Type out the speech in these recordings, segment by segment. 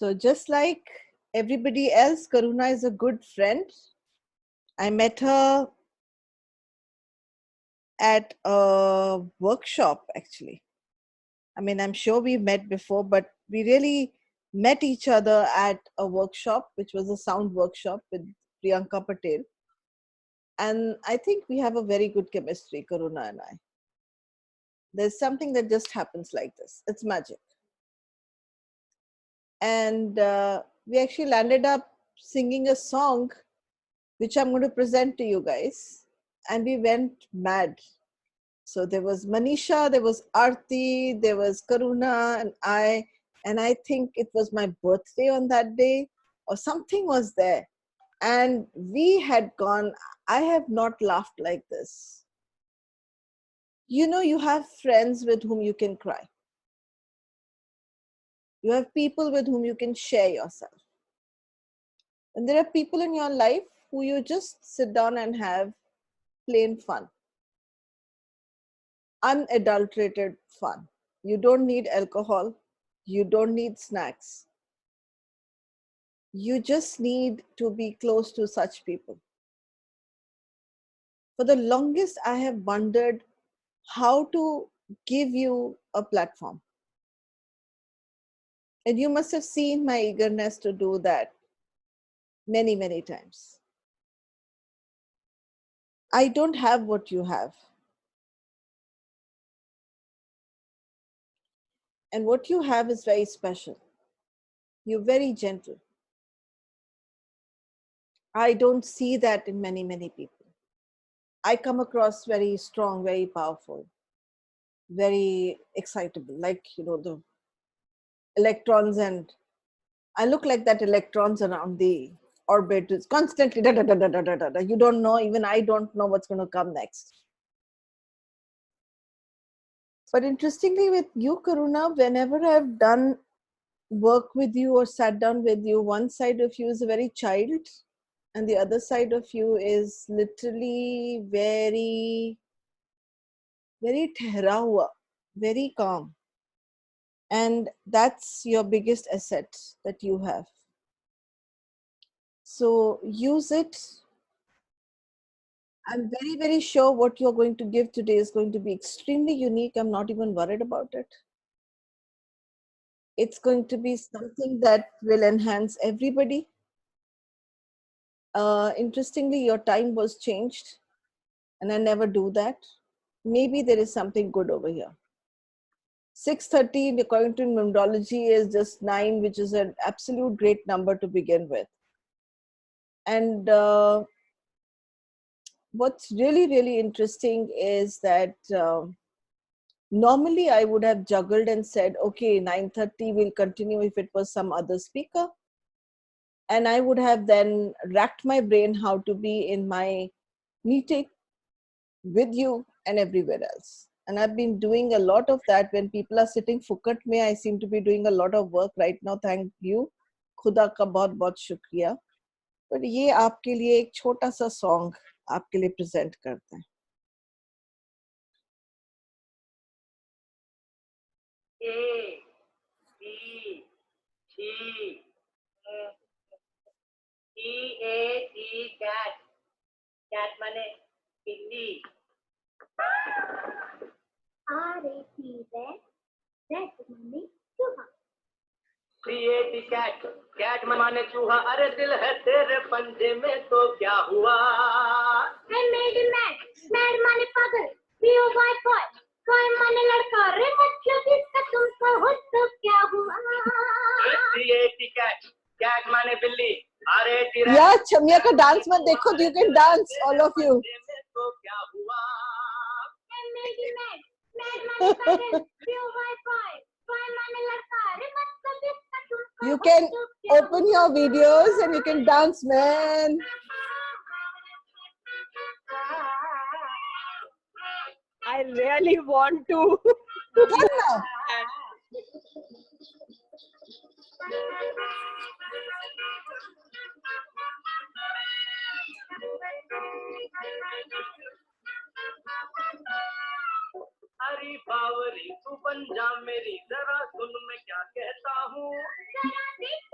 So just like everybody else, Karuna is a good friend. I met her at a workshop actually. I mean, I'm sure we've met before, but we really met each other at a workshop, which was a sound workshop with Priyanka Patel. And I think we have a very good chemistry, Karuna and I. There's something that just happens like this. It's magic. And we actually landed up singing a song, which I'm going to present to you guys. And we went mad. So there was Manisha, there was Aarti, there was Karuna, and I think it was my birthday on that day, or something was there. And we had gone, I have not laughed like this. You know, you have friends with whom you can cry. You have people with whom you can share yourself. And there are people in your life who you just sit down and have plain fun, unadulterated fun. You don't need alcohol. You don't need snacks. You just need to be close to such people. For the longest, I have wondered how to give you a platform. And you must have seen my eagerness to do that many, many times. I don't have what you have. And what you have is very special. You're very gentle. I don't see that in many, many people. I come across very strong, very powerful, very excitable, like, you know, the electrons, and I look like that electrons around the orbit is constantly da, da, da, da, da, da, da, da. You don't know, even I don't know what's going to come next. But interestingly, with you, Karuna, whenever I've done work with you or sat down with you, one side of you is a very child, and the other side of you is literally very, very ठहरा हुआ, very calm. And that's your biggest asset that you have. So use it. I'm very, very sure what you're going to give today is going to be extremely unique. I'm not even worried about it. It's going to be something that will enhance everybody. Interestingly, your time was changed, and I never do that. Maybe there is something good over here. 6:30, according to numerology, is just 9, which is an absolute great number to begin with. And what's really, really interesting is that normally I would have juggled and said, okay, 9:30 will continue if it was some other speaker. And I would have then racked my brain how to be in my meeting with you and everywhere else. And I've been doing a lot of that when people are sitting fukat mein. I seem to be doing a lot of work right now. Thank you. खुदा का बहुत बहुत शुक्रिया. But ये आपके लिए एक छोटा सा song आपके लिए present करते हैं. A, B, T, E-A-T, cat. Cat माने बिल्ली. R-A-T, rat. Rat माने चूहा. C-A-T, cat. Cat माने चूहा. अरे दिल है तेरे पंजे में तो क्या हुआ? I made him mad. Mad माने पागल. B-O-Y, boy. Boy माने लड़का. रे मतलब इसका तुमको हो तो क्या हुआ? C-A-T, cat. Cat माने बिल्ली. R-A-T, rat. Yeah, Chamia का dance मत देखो. You can dance, all of you. तो क्या हुआ? I made him mad. Mad माने पागल. B-O-Y, boy. Boy माने लड़का. रे मतलब इसका तुमको You हो can तो क्या open your videos and you can dance, man. I really want to. Come now. हरी बावरी तू बन जा मेरी जरा सुन मैं क्या कहता हूँ. जरा देख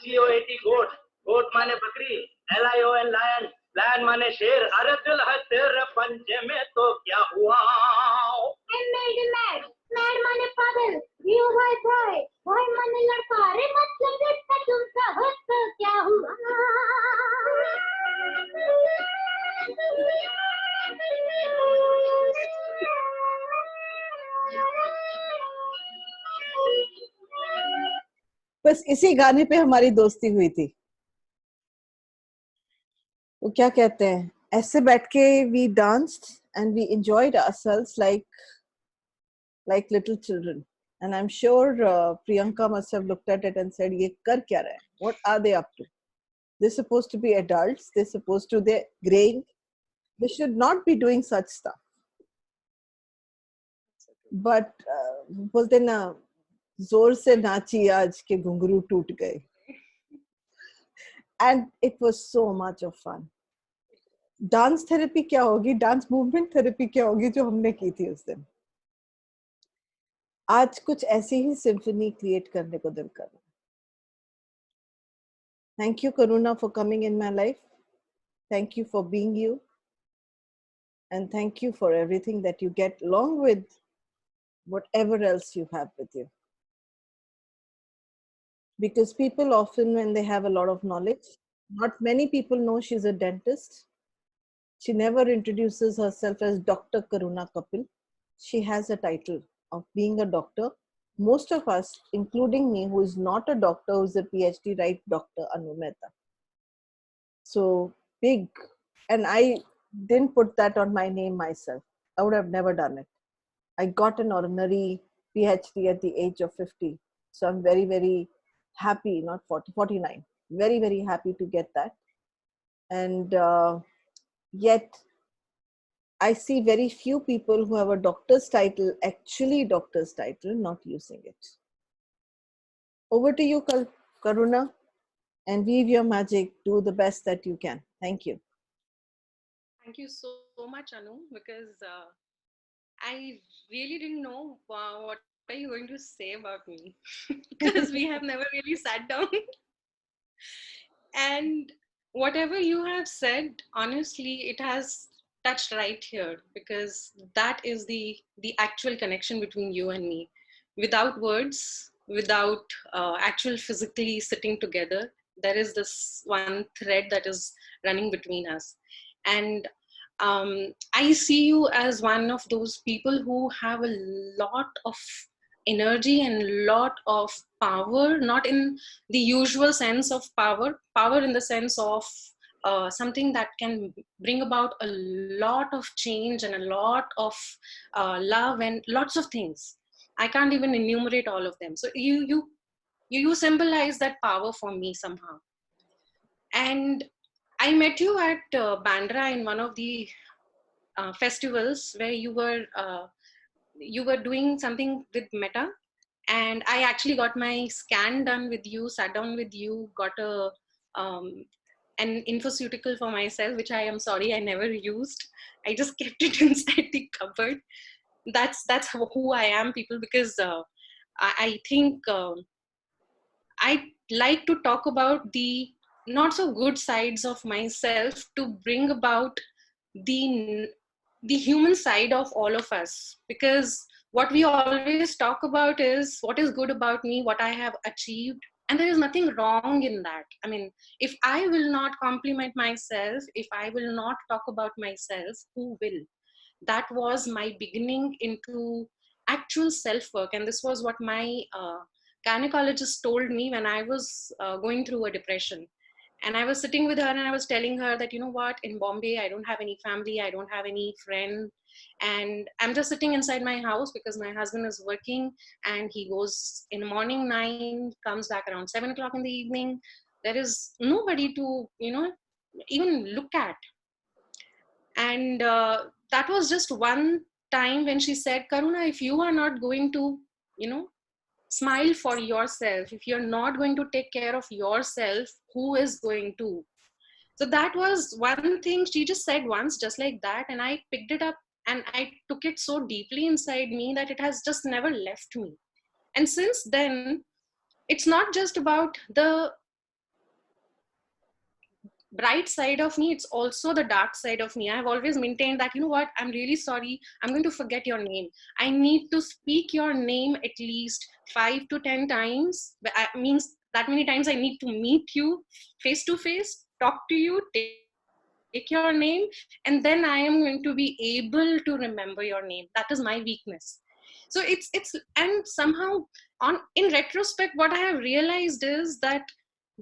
GOAT goat, goat माने बकरी, LION lion, lion माने शेर, अरे दिल है तेरे पंजे में तो क्या हुआ? I made him mad. Mad माने पागल. You boy. Boy माने लड़का. अरे मतलब इसका तुमसा हो तो क्या हुआ? बस इसी गाने पे हमारी दोस्ती हुई थी। वो क्या कहते हैं, ऐसे बैठ के we danced and we enjoyed ourselves like little children. And I'm sure Priyanka must have looked at it and said, "ये कर क्या रहे हैं? What are they up to? They're supposed to be adults. They're graying. They should not be doing such stuff." But बोलते ना, जोर से नाची आज के घुंघरू टूट गए. And it was so much of fun. Dance therapy क्या होगी, डांस मूवमेंट थेरेपी क्या होगी जो हमने की थी उस दिन. आज कुछ ऐसी ही सिम्फनी क्रिएट करने को दिल कर रहा है. Thank you Karuna for coming in my life. Thank you for being you. And thank you for everything that you get along with whatever else you have with you. Because people often, when they have a lot of knowledge, not many people know she's a dentist. She never introduces herself as Dr. Karuna Kapil. She has a title of being a doctor. Most of us, including me, who is not a doctor, who is a PhD, write Dr. Anu Mehta. So big. And I didn't put that on my name myself. I would have never done it. I got an honorary PhD at the age of 50. So I'm very, very happy, not 40, 49. Very, very happy to get that. And yet, I see very few people who have a doctor's title, actually doctor's title, not using it. Over to you, Karuna, and weave your magic. Do the best that you can. Thank you. Thank you so much, Anu, because I really didn't know what are you going to say about me because we have never really sat down. And whatever you have said, honestly, it has touched right here because that is the actual connection between you and me. Without words, without actual physically sitting together, there is this one thread that is running between us. And I see you as one of those people who have a lot of energy and a lot of power, not in the usual sense of power in the sense of something that can bring about a lot of change and a lot of love and lots of things. I can't even enumerate all of them. So you symbolize that power for me somehow. And I met you at Bandra in one of the festivals where you were doing something with Meta, and I actually got my scan done with you, sat down with you, got an infoceutical for myself, which I am sorry I never used. I just kept it inside the cupboard. That's who I am, people, because I think I like to talk about the not so good sides of myself to bring about the human side of all of us, because what we always talk about is what is good about me, what I have achieved, and there is nothing wrong in that. I mean, if I will not compliment myself, if I will not talk about myself, who will? That was my beginning into actual self-work, and this was what my gynecologist told me when I was going through a depression. And I was sitting with her and I was telling her that, you know what, in Bombay, I don't have any family, I don't have any friend. And I'm just sitting inside my house because my husband is working and he goes in the morning 9, comes back around 7 o'clock in the evening. There is nobody to, even look at. And that was just one time when she said, Karuna, if you are not going to, smile for yourself, if you're not going to take care of yourself, who is going to? So that was one thing she just said once, just like that, and I picked it up and I took it so deeply inside me that it has just never left me. And since then, it's not just about the bright side of me, it's also the dark side of me. I've always maintained that, you know what, I'm really sorry, I'm going to forget your name. I need to speak your name at least 5 to 10 times. Means that many times I need to meet you face to face, talk to you, take your name, and then I am going to be able to remember your name. That is my weakness. So it's and somehow on in retrospect, what I have realized is that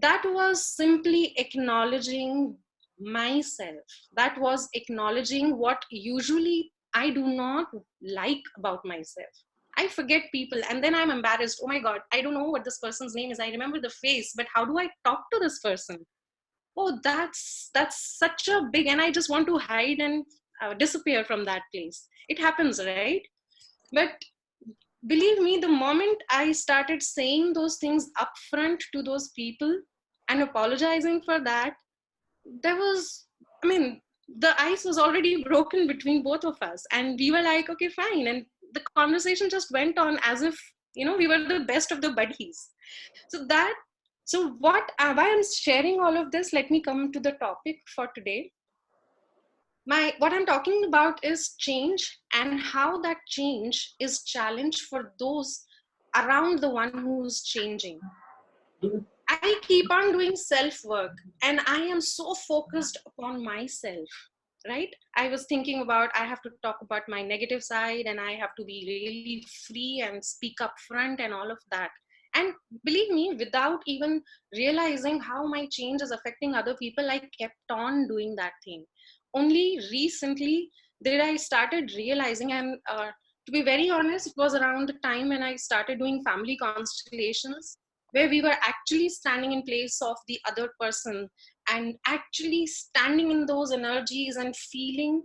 that was simply acknowledging myself. That was acknowledging what usually I do not like about myself. I forget people and then I'm embarrassed. Oh my God, I don't know what this person's name is. I remember the face, but how do I talk to this person? Oh, that's such a big, and I just want to hide and disappear from that place. It happens, right? But believe me, the moment I started saying those things upfront to those people and apologizing for that, there was, I mean, the ice was already broken between both of us. And we were like, okay, fine. And the conversation just went on as if, we were the best of the buddies. So why I'm sharing all of this, let me come to the topic for today. What I'm talking about is change and how that change is challenge for those around the one who's changing. I keep on doing self work and I am so focused upon myself, right? I was thinking about I have to talk about my negative side and I have to be really free and speak up front and all of that. And believe me, without even realizing how my change is affecting other people, I kept on doing that thing. Only recently did I started realizing, and to be very honest, it was around the time when I started doing family constellations, where we were actually standing in place of the other person and actually standing in those energies and feeling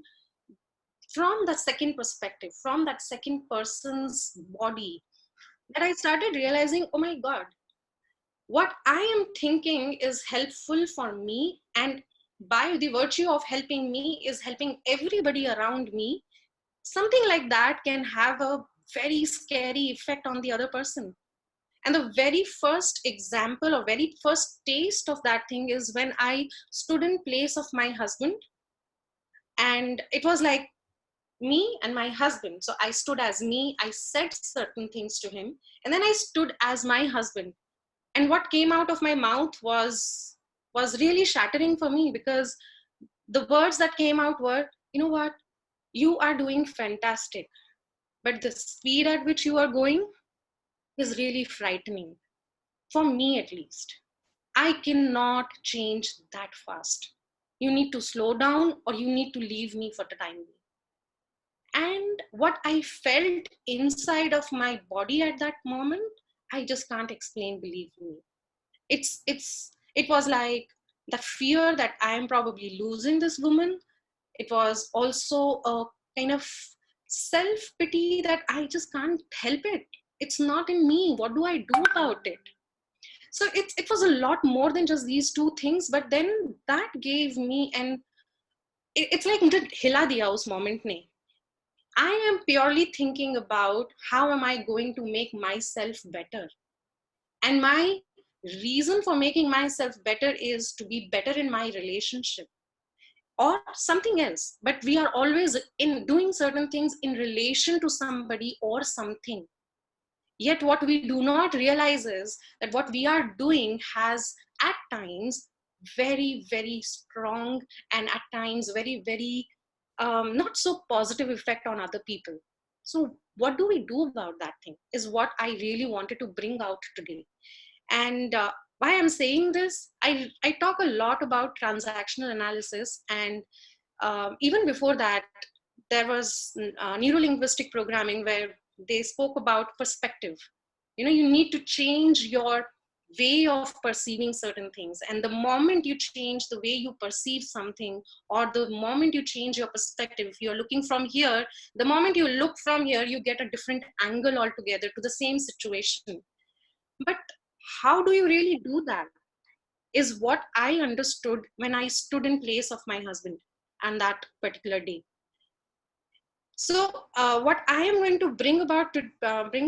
from the second perspective, from that second person's body, that I started realizing, oh my God, what I am thinking is helpful for me, and by the virtue of helping me is helping everybody around me. Something like that can have a very scary effect on the other person. And the very first example or very first taste of that thing is when I stood in place of my husband, and it was like me and my husband. So I stood as me, I said certain things to him, and then I stood as my husband. And what came out of my mouth was really shattering for me, because the words that came out were, you know what, you are doing fantastic, but the speed at which you are going is really frightening, for me at least. I cannot change that fast. You need to slow down or you need to leave me for the time being. And what I felt inside of my body at that moment, I just can't explain, believe me. It was like the fear that I am probably losing this woman. It was also a kind of self-pity that I just can't help it. It's not in me. What do I do about it? So it was a lot more than just these two things, but then that gave me, and it's like mujhe hila diya us moment ne. I am purely thinking about how am I going to make myself better. And my reason for making myself better is to be better in my relationship or something else. But we are always in doing certain things in relation to somebody or something. Yet what we do not realize is that what we are doing has at times very, very strong and at times very, very not so positive effect on other people. So what do we do about that thing is what I really wanted to bring out today. And why I'm saying this, I talk a lot about transactional analysis. And even before that, there was neuro-linguistic programming where they spoke about perspective. You need to change your way of perceiving certain things. And the moment you change the way you perceive something, or the moment you change your perspective, if you're looking from here, the moment you look from here, you get a different angle altogether to the same situation. But how do you really do that is what I understood when I stood in place of my husband on that particular day. So what I am going to bring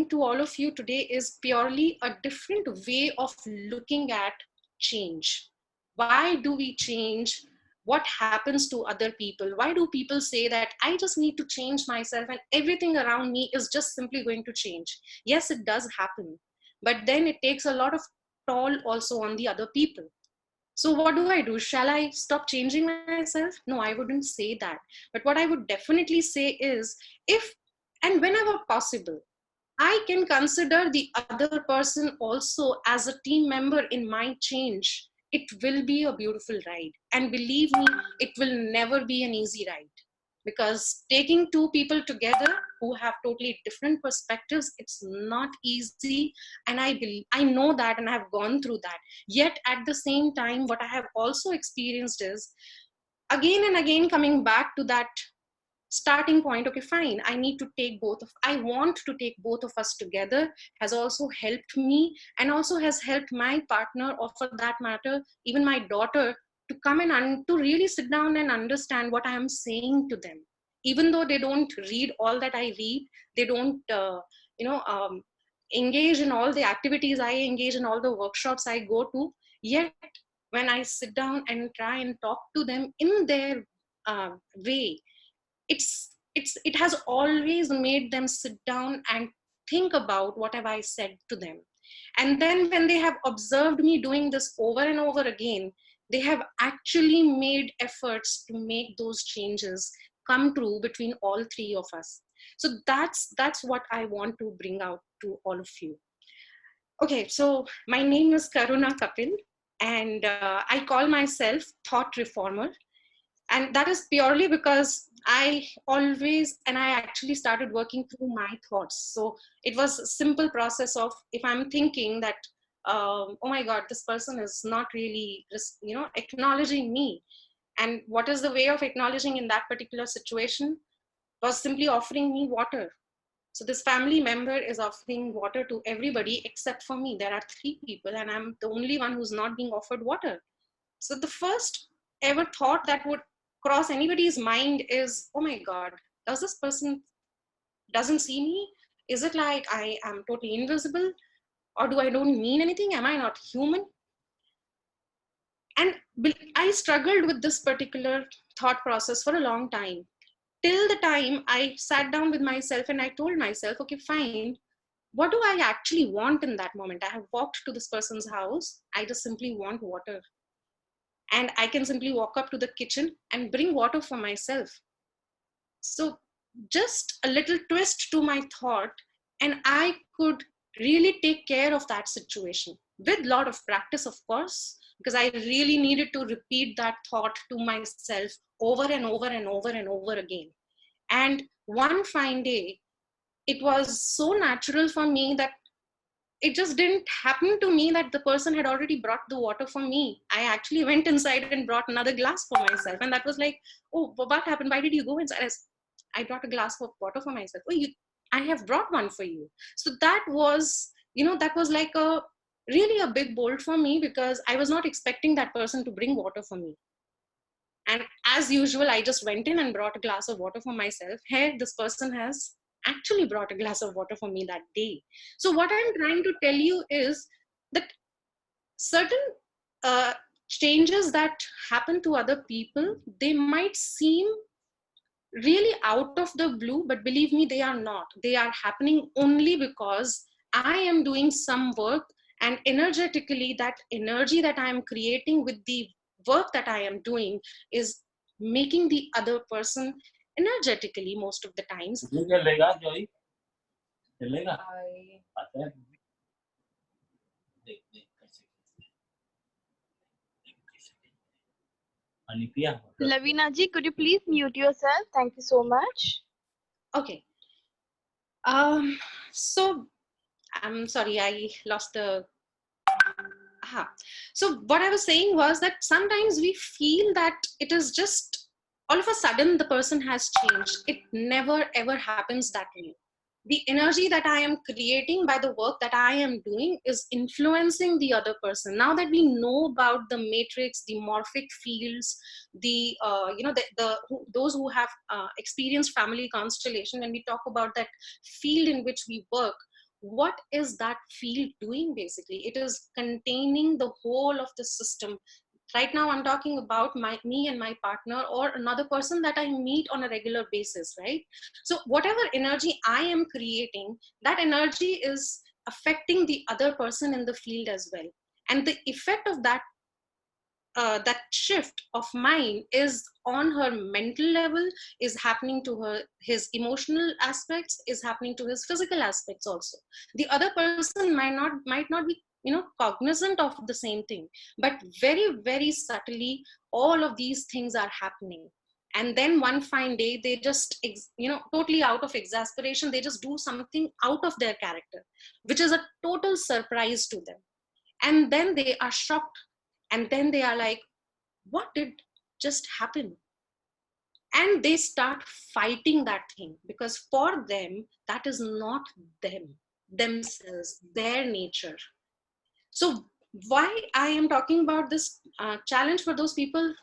to all of you today is purely a different way of looking at change. Why do we change? What happens to other people? Why do people say that I just need to change myself and everything around me is just simply going to change? Yes, it does happen, but then it takes a lot of toll also on the other people. So what do I do? Shall I stop changing myself? No, I wouldn't say that. But what I would definitely say is, if and whenever possible, I can consider the other person also as a team member in my change, it will be a beautiful ride. And believe me, it will never be an easy ride. Because taking two people together who have totally different perspectives, it's not easy. And I know that, and I have gone through that. Yet at the same time, what I have also experienced is, again and again, coming back to that starting point. Okay, fine, I want to take both of us together, has also helped me, and also has helped my partner, or for that matter even my daughter, to come to really sit down and understand what I am saying to them. Even though they don't read all that I read, they don't you know engage in all the activities I engage in, all the workshops I go to, yet when I sit down and try and talk to them in their way, it has always made them sit down and think about what have I said to them. And then when they have observed me doing this over and over again, they have actually made efforts to make those changes come true between all three of us. So that's what I want to bring out to all of you. Okay, so my name is Karuna Kapil, and I call myself thought reformer. And that is purely because I actually started working through my thoughts. So it was a simple process of, if I'm thinking that oh my god, this person is not really acknowledging me, and what is the way of acknowledging in that particular situation was simply offering me water. So this family member is offering water to everybody except for me. There are three people and I'm the only one who's not being offered water. So the first ever thought that would cross anybody's mind is, oh my god, does this person doesn't see me? Is it like I am totally invisible, or do I don't mean anything? Am I not human? And I struggled with this particular thought process for a long time, till the time I sat down with myself and I told myself, okay, fine, what do I actually want in that moment? I have walked to this person's house, I just simply want water, and I can simply walk up to the kitchen and bring water for myself. So just a little twist to my thought, and I could really take care of that situation with a lot of practice, of course, because I really needed to repeat that thought to myself over and over and over and over again. And one fine day, it was so natural for me that it just didn't happen to me that the person had already brought the water for me. I actually went inside and brought another glass for myself. And that was like, oh, what happened? Why did you go inside? I brought a glass of water for myself. Oh, I have brought one for you. So that was, that was like really a big bolt for me, because I was not expecting that person to bring water for me. And as usual, I just went in and brought a glass of water for myself. Hey, this person has actually brought a glass of water for me that day. So what I'm trying to tell you is that certain changes that happen to other people, they might seem really out of the blue, but believe me, they are not. They are happening only because I am doing some work, and energetically, that energy that I am creating with the work that I am doing is making the other person energetically most of the times. चलेगा जोई चलेगा आता है देख देख कैसे अनिपिया Lavina ji, could you please mute yourself? Thank you so much. Okay. So I'm sorry, I lost the. So what I was saying was that sometimes we feel that it is just all of a sudden the person has changed. It never ever happens that way. The energy that I am creating by the work that I am doing is influencing the other person. Now that we know about the matrix, the morphic fields, those who have experienced family constellation, when we talk about that field in which we work, what is that field doing? Basically, it is containing the whole of the system, Right now, I'm talking about me and my partner or another person that I meet on a regular basis, right? So whatever energy I am creating, that energy is affecting the other person in the field as well. And the effect of that shift of mine is on her mental level, is happening to her, his emotional aspects, is happening to his physical aspects also. The other person might not be, you know, cognizant of the same thing, but very, very subtly all of these things are happening. And then one fine day they just you know, totally out of exasperation, they just do something out of their character, which is a total surprise to them. And then they are shocked, and then they are like, what did just happen? And they start fighting that thing, because for them that is not them, themselves, their nature. So why I am talking about this challenge for those people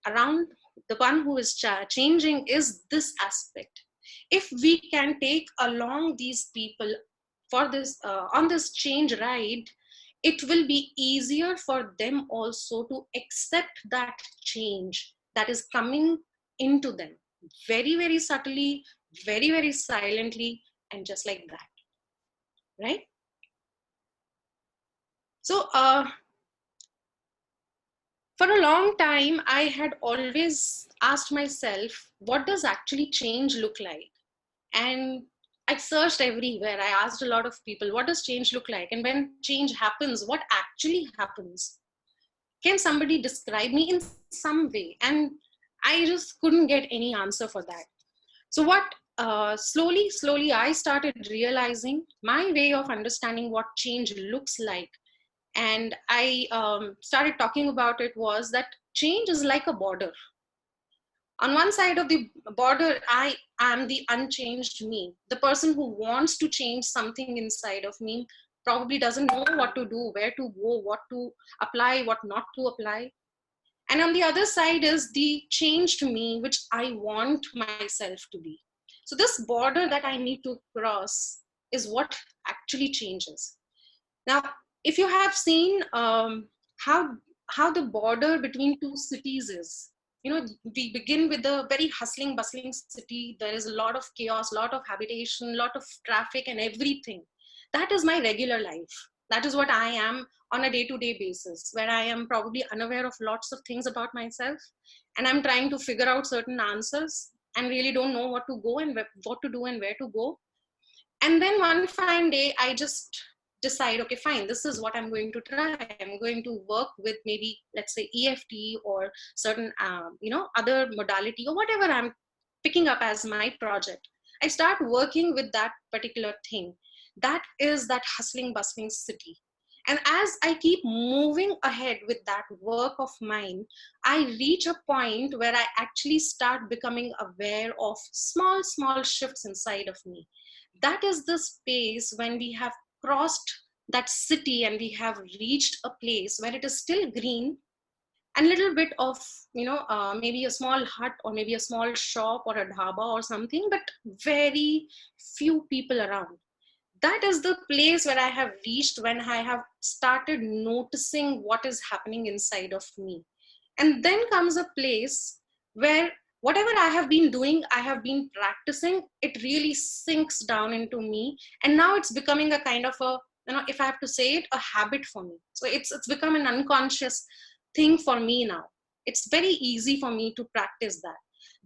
around the one who is changing is this aspect. If we can take along these people for this on this change ride, it will be easier for them also to accept that change that is coming into them, very, very subtly, very, very silently, and just like that, right? So for a long time, I had always asked myself, what does actually change look like? And I searched everywhere. I asked a lot of people, what does change look like? And when change happens, what actually happens? Can somebody describe me in some way? And I just couldn't get any answer for that. So what slowly I started realizing my way of understanding what change looks like, and I started talking about it, was that change is like a border. On one side of the border, I am the unchanged me, the person who wants to change something inside of me, probably doesn't know what to do, where to go, what to apply, what not to apply. And on the other side is the changed me, which I want myself to be. So this border that I need to cross is what actually changes. Now, if you have seen how the border between two cities is, you know, we begin with a very hustling, bustling city. There is a lot of chaos, lot of habitation, lot of traffic and everything. That is my regular life. That is what I am on a day-to-day basis, where I am probably unaware of lots of things about myself, and I'm trying to figure out certain answers and really don't know what to go and what to do and where to go. And then one fine day, I just decide, okay, fine, this is what I'm going to try. I'm going to work with maybe, let's say, EFT or certain, you know, other modality or whatever I'm picking up as my project. I start working with that particular thing. That is that hustling, bustling city. And as I keep moving ahead with that work of mine, I reach a point where I actually start becoming aware of small, small shifts inside of me. That is the space when we have crossed that city and we have reached a place where it is still green and little bit of, you know, maybe a small hut or maybe a small shop or a dhaba or something, but very few people around. That is the place where I have reached when I have started noticing what is happening inside of me. And then comes a place where whatever I have been doing, I have been practicing, it really sinks down into me. And now it's becoming a kind of a, you know, if I have to say it, a habit for me. So it's become an unconscious thing for me now. It's very easy for me to practice that.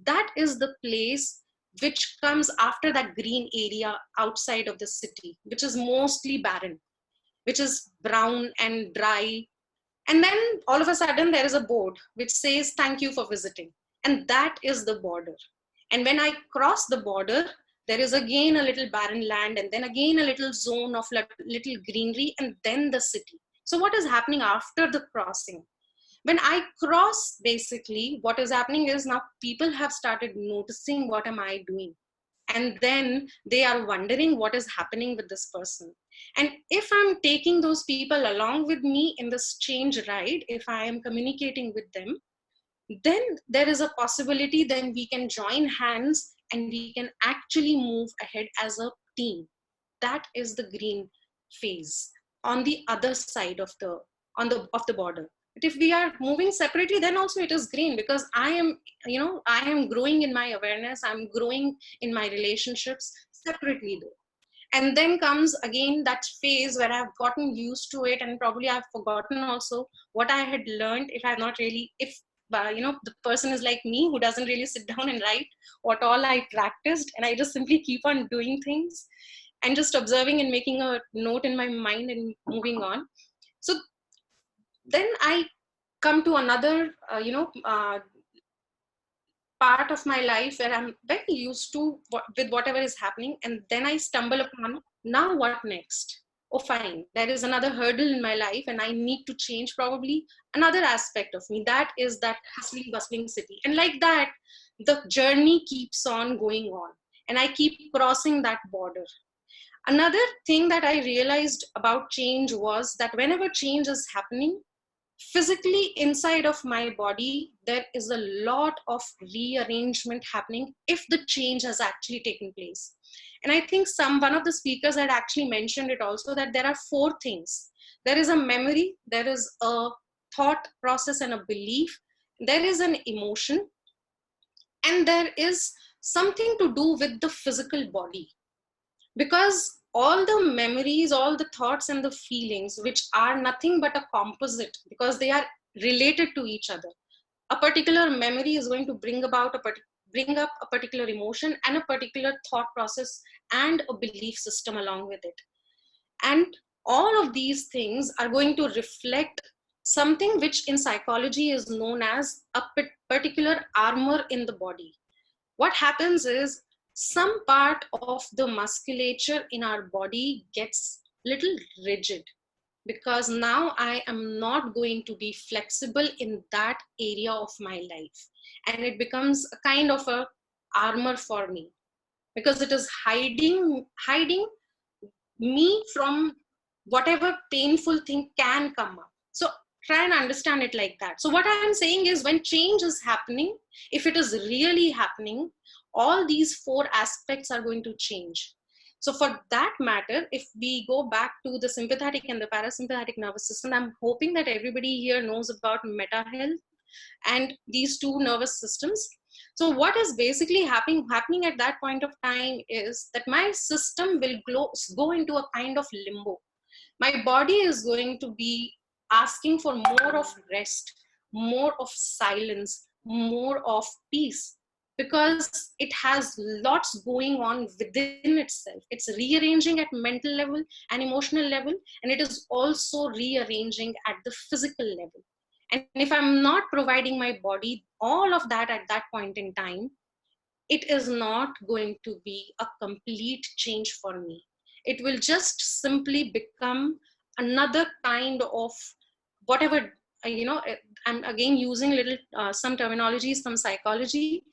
That is the place which comes after that green area outside of the city, which is mostly barren, which is brown and dry. And then all of a sudden there is a board which says, thank you for visiting. And that is the border. And when I cross the border, there is again a little barren land, and then again a little zone of little greenery, and then the city. So what is happening after the crossing? When I cross, basically what is happening is now people have started noticing what am I doing. And then they are wondering what is happening with this person. And if I'm taking those people along with me in this change ride, if I am communicating with them, then there is a possibility then we can join hands and we can actually move ahead as a team. That is the green phase on the other side of the border. But if we are moving separately, then also it is green, because I am growing in my awareness, I'm growing in my relationships separately though. And then comes again that phase where I've gotten used to it, and probably I've forgotten also what I had learned. If I've not really, if the person is like me, who doesn't really sit down and write what all I practiced, and I just simply keep on doing things and just observing and making a note in my mind and moving on. So then I come to another part of my life where I'm very used to with whatever is happening, and then I stumble upon, now what next? Oh fine, there is another hurdle in my life and I need to change probably another aspect of me. That is that hustling bustling city, and like that the journey keeps on going on, and I keep crossing that border. Another thing that I realized about change was that whenever change is happening physically inside of my body, there is a lot of rearrangement happening if the change has actually taken place. And I think one of the speakers had actually mentioned it also, that there are 4 things. There is a memory, there is a thought process and a belief, there is an emotion, and there is something to do with the physical body. Because all the memories, all the thoughts and the feelings, which are nothing but a composite, because they are related to each other. A particular memory is going to bring up a particular emotion and a particular thought process and a belief system along with it. And all of these things are going to reflect something which in psychology is known as a particular armor in the body. What happens is, some part of the musculature in our body gets little rigid, because now I am not going to be flexible in that area of my life, and it becomes a kind of a armor for me, because it is hiding me from whatever painful thing can come up. So try and understand it like that. So what I am saying is, when change is happening, if it is really happening, all these 4 aspects are going to change. So for that matter, if we go back to the sympathetic and the parasympathetic nervous system, I'm hoping that everybody here knows about meta health and these 2 nervous systems. So what is basically happening at that point of time is that my system will go into a kind of limbo. My body is going to be asking for more of rest, more of silence, more of peace, because it has lots going on within itself. It's rearranging at mental level and emotional level, and it is also rearranging at the physical level. And if I'm not providing my body all of that at that point in time, it is not going to be a complete change for me. It will just simply become another kind of whatever, I'm again using little some terminologies from psychology.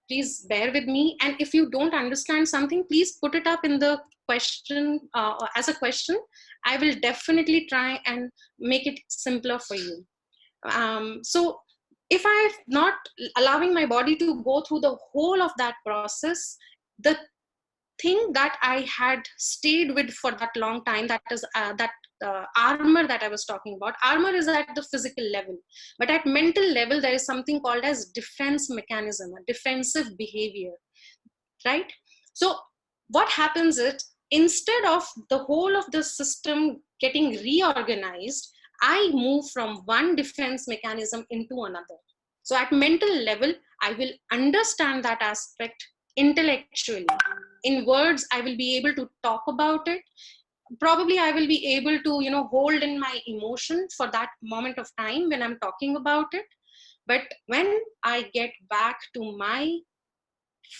Please bear with me. And if you don't understand something, please put it up in the question as a question. I will definitely try and make it simpler for you. So if I'm not allowing my body to go through the whole of that process, the thing that I had stayed with for that long time, that is that armor that I was talking about. Armor is at the physical level, but at mental level, there is something called as defense mechanism, a defensive behavior, right? So what happens is, instead of the whole of the system getting reorganized, I move from one defense mechanism into another. So at mental level, I will understand that aspect intellectually. In words, I will be able to talk about it. Probably I will be able to, hold in my emotion for that moment of time when I'm talking about it. But when I get back to my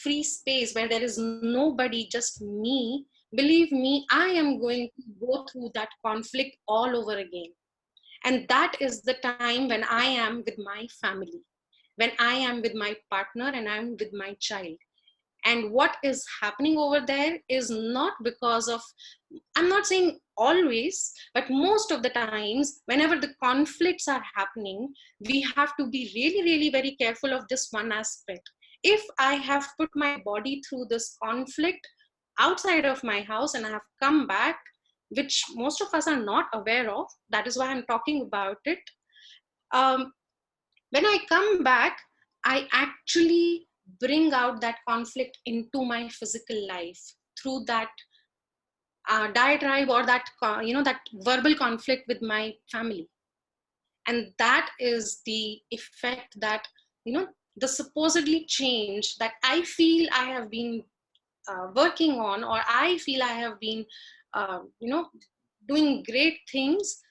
free space where there is nobody, just me, believe me, I am going to go through that conflict all over again. And that is the time when I am with my family, when I am with my partner and I'm with my child. And what is happening over there is not because of, I'm not saying always, but most of the times, whenever the conflicts are happening, we have to be really, really very careful of this one aspect. If I have put my body through this conflict outside of my house and I have come back, which most of us are not aware of, that is why I'm talking about it. when I come back, I actually bring out that conflict into my physical life through that diatribe or that that verbal conflict with my family. And that is the effect that the supposedly change that I feel I have been working on, or I feel I have been doing great things.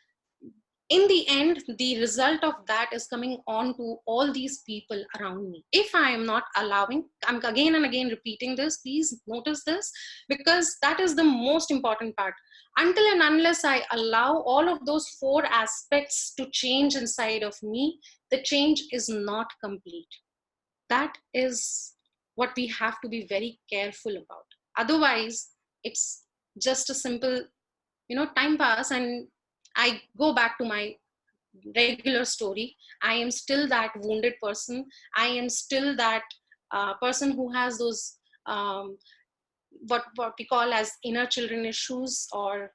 In the end, the result of that is coming on to all these people around me. If I am not allowing, I'm again and again repeating this, please notice this, because that is the most important part. Until and unless I allow all of those 4 aspects to change inside of me, the change is not complete. That is what we have to be very careful about. Otherwise, it's just a simple time pass, and I go back to my regular story. I am still that wounded person. I am still that person who has those what we call as inner children issues, or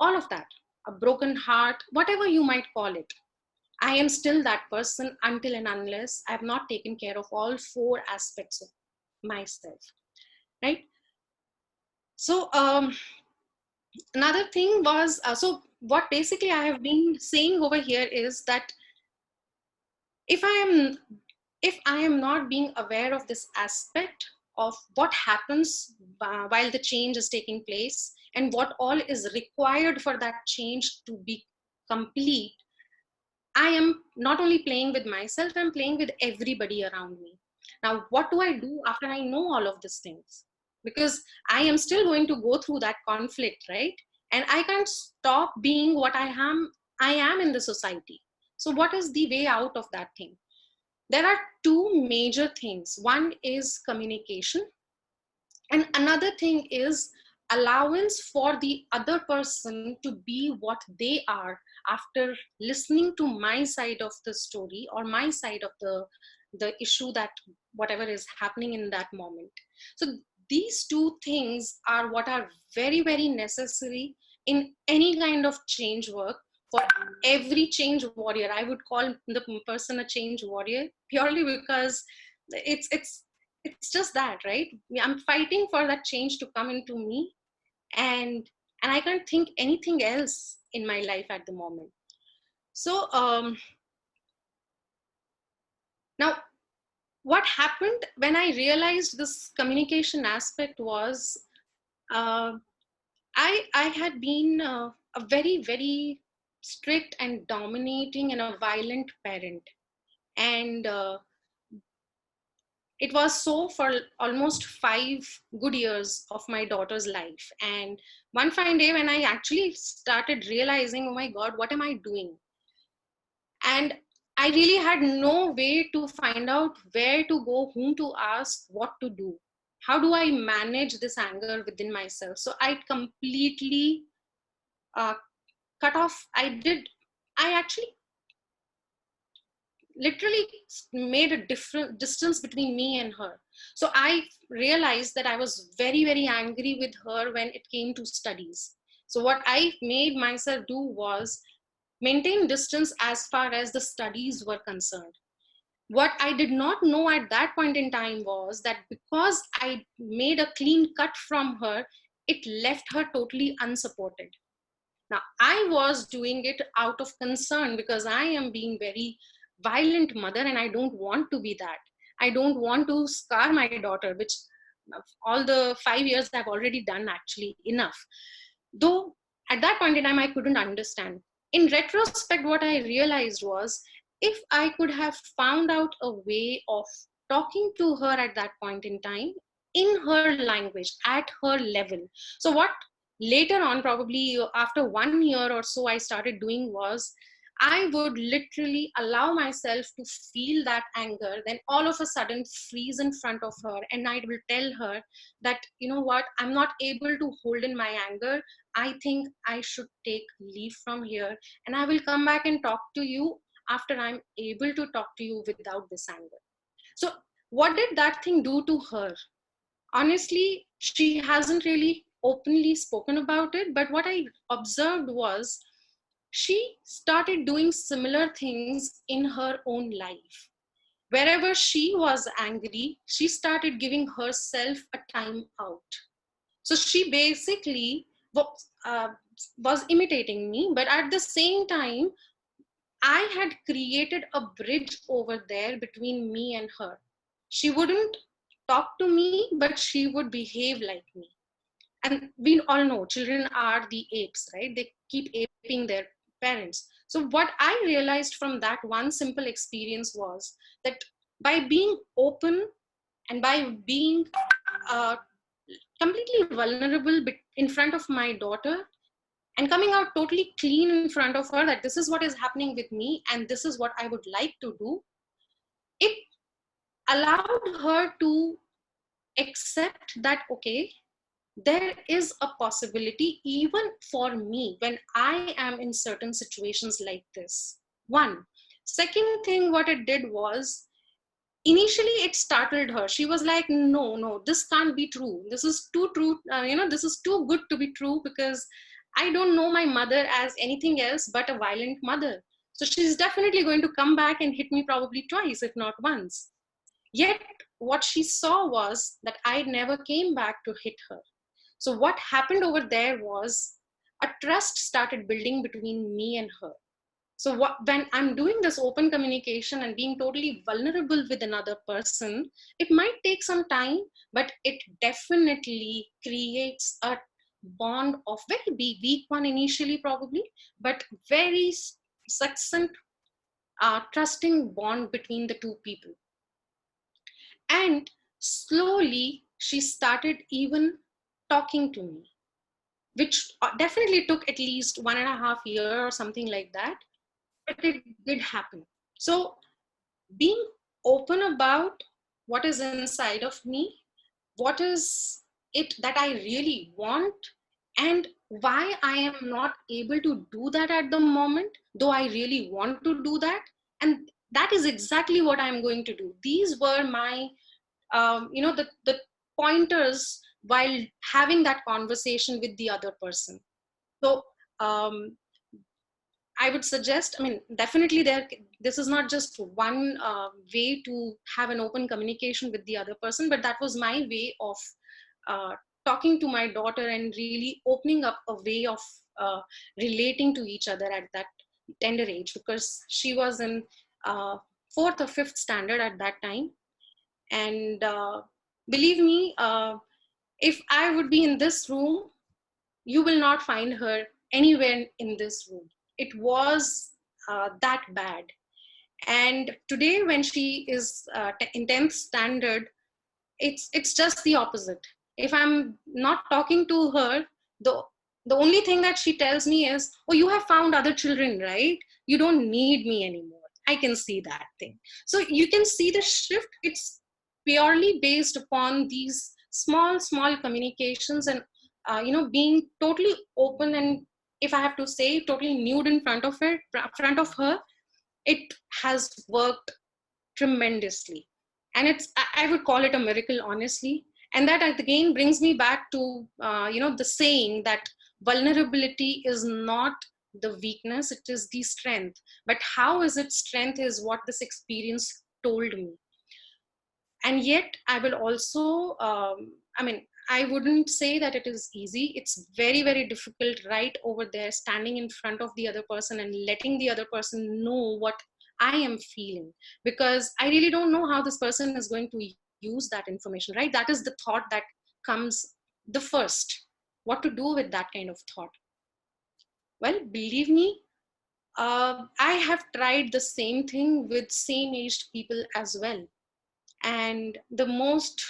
all of that, a broken heart, whatever you might call it. I am still that person until and unless I have not taken care of all 4 aspects of myself, right? So another thing was, so what basically I have been saying over here is that if I am not being aware of this aspect of what happens while the change is taking place, and what all is required for that change to be complete, I am not only playing with myself, I'm playing with everybody around me. Now, what do I do after I know all of these things? Because I am still going to go through that conflict, right? And I can't stop being what I am in the society. So what is the way out of that thing? There are 2 major things. One is communication, and another thing is allowance for the other person to be what they are after listening to my side of the story, or my side of the issue, that whatever is happening in that moment. So these 2 things are what are very, very necessary in any kind of change work. For every change warrior, I would call the person a change warrior, purely because it's just that, right? I'm fighting for that change to come into me, and I can't think anything else in my life at the moment. So now what happened when I realized this communication aspect was, I had been a very, very strict and dominating and a violent parent, and it was so for almost 5 good years of my daughter's life. And one fine day when I actually started realizing, oh my God, what am I doing? And I really had no way to find out where to go, whom to ask, what to do. How do I manage this anger within myself? So I completely cut off. I actually literally made a different distance between me and her. So I realized that I was very, very angry with her when it came to studies. So what I made myself do was maintain distance as far as the studies were concerned. What I did not know at that point in time was that because I made a clean cut from her, it left her totally unsupported. Now, I was doing it out of concern because I am being very violent mother, and I don't want to be that. I don't want to scar my daughter, which all the 5 years I've already done actually enough. Though at that point in time, I couldn't understand. In retrospect, what I realized was, if I could have found out a way of talking to her at that point in time, in her language, at her level. So what later on, probably after 1 year or so, I started doing was, I would literally allow myself to feel that anger, then all of a sudden freeze in front of her, and I will tell her that, you know what, I'm not able to hold in my anger. I think I should take leave from here, and I will come back and talk to you after I'm able to talk to you without this anger. So what did that thing do to her? Honestly, she hasn't really openly spoken about it, but what I observed was, she started doing similar things in her own life. Wherever she was angry, she started giving herself a time out. So she basically was imitating me, but at the same time, I had created a bridge over there between me and her. She wouldn't talk to me, but she would behave like me. And we all know children are the apes, right? They keep aping their parents. So what I realized from that one simple experience was that by being open and by being uh, completely vulnerable in front of my daughter and coming out totally clean in front of her that this is what is happening with me and this is what I would like to do, it allowed her to accept that, okay, there is a possibility even for me when I am in certain situations like this. One. Second thing, what it did was, initially it startled her. She was like, no, this can't be true. This is too true. This is too good to be true, because I don't know my mother as anything else but a violent mother. So she's definitely going to come back and hit me probably twice, if not once. Yet what she saw was that I never came back to hit her. So what happened over there was a trust started building between me and her. So when I'm doing this open communication and being totally vulnerable with another person, it might take some time, but it definitely creates a bond of very weak one initially probably, but very succinct, trusting bond between the two people. And slowly she started even talking to me, which definitely took at least 1.5 years or something like that, but it did happen. So being open about what is inside of me, what is it that I really want, and why I am not able to do that at the moment, though I really want to do that. And that is exactly what I'm going to do. These were my, the pointers while having that conversation with the other person. So I would suggest, definitely this is not just one way to have an open communication with the other person, but that was my way of talking to my daughter and really opening up a way of relating to each other at that tender age, because she was in 4th or 5th standard at that time. And believe me, if I would be in this room, you will not find her anywhere in this room. It was that bad. And today when she is in 10th standard, it's just the opposite. If I'm not talking to her, the only thing that she tells me is, oh, you have found other children, right? You don't need me anymore. I can see that thing. So you can see the shift. It's purely based upon these small communications and being totally open, and if I have to say, totally nude in front of her. It has worked tremendously, and I would call it a miracle, honestly. And that again brings me back to the saying that vulnerability is not the weakness, it is the strength. But how is it strength is what this experience told me. And yet I will also I wouldn't say that it is easy. It's very, very difficult right over there, standing in front of the other person and letting the other person know what I am feeling, because I really don't know how this person is going to use that information, right? That is the thought that comes the first. What to do with that kind of thought? Well, believe me, I have tried the same thing with same aged people as well. And the most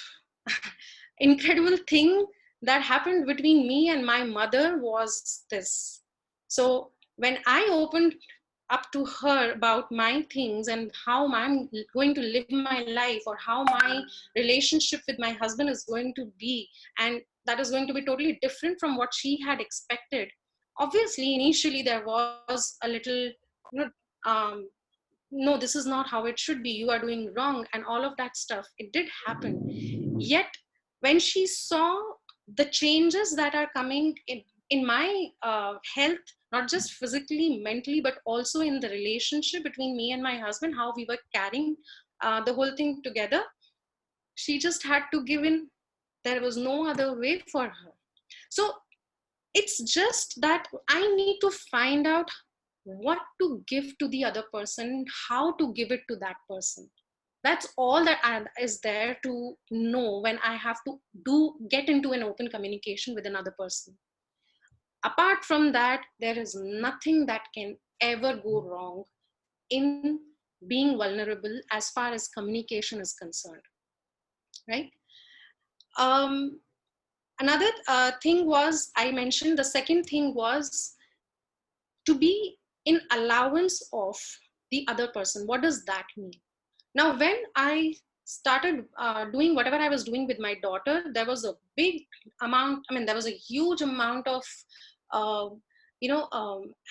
incredible thing that happened between me and my mother was this. So when I opened up to her about my things and how I'm going to live my life, or how my relationship with my husband is going to be, and that is going to be totally different from what she had expected. Obviously, initially there was a little, no, this is not how it should be, you are doing wrong, and all of that stuff. It did happen. Yet when she saw the changes that are coming in my health, not just physically, mentally, but also in the relationship between me and my husband, how we were carrying the whole thing together. She just had to give in. There was no other way for her. So it's just that I need to find out what to give to the other person, how to give it to that person. That's all that is there to know when I have to get into an open communication with another person. Apart from that, there is nothing that can ever go wrong in being vulnerable as far as communication is concerned, right? Another thing was, I mentioned, the second thing was to be in allowance of the other person. What does that mean? Now, when I started doing whatever I was doing with my daughter, there was a big amount, there was a huge amount of,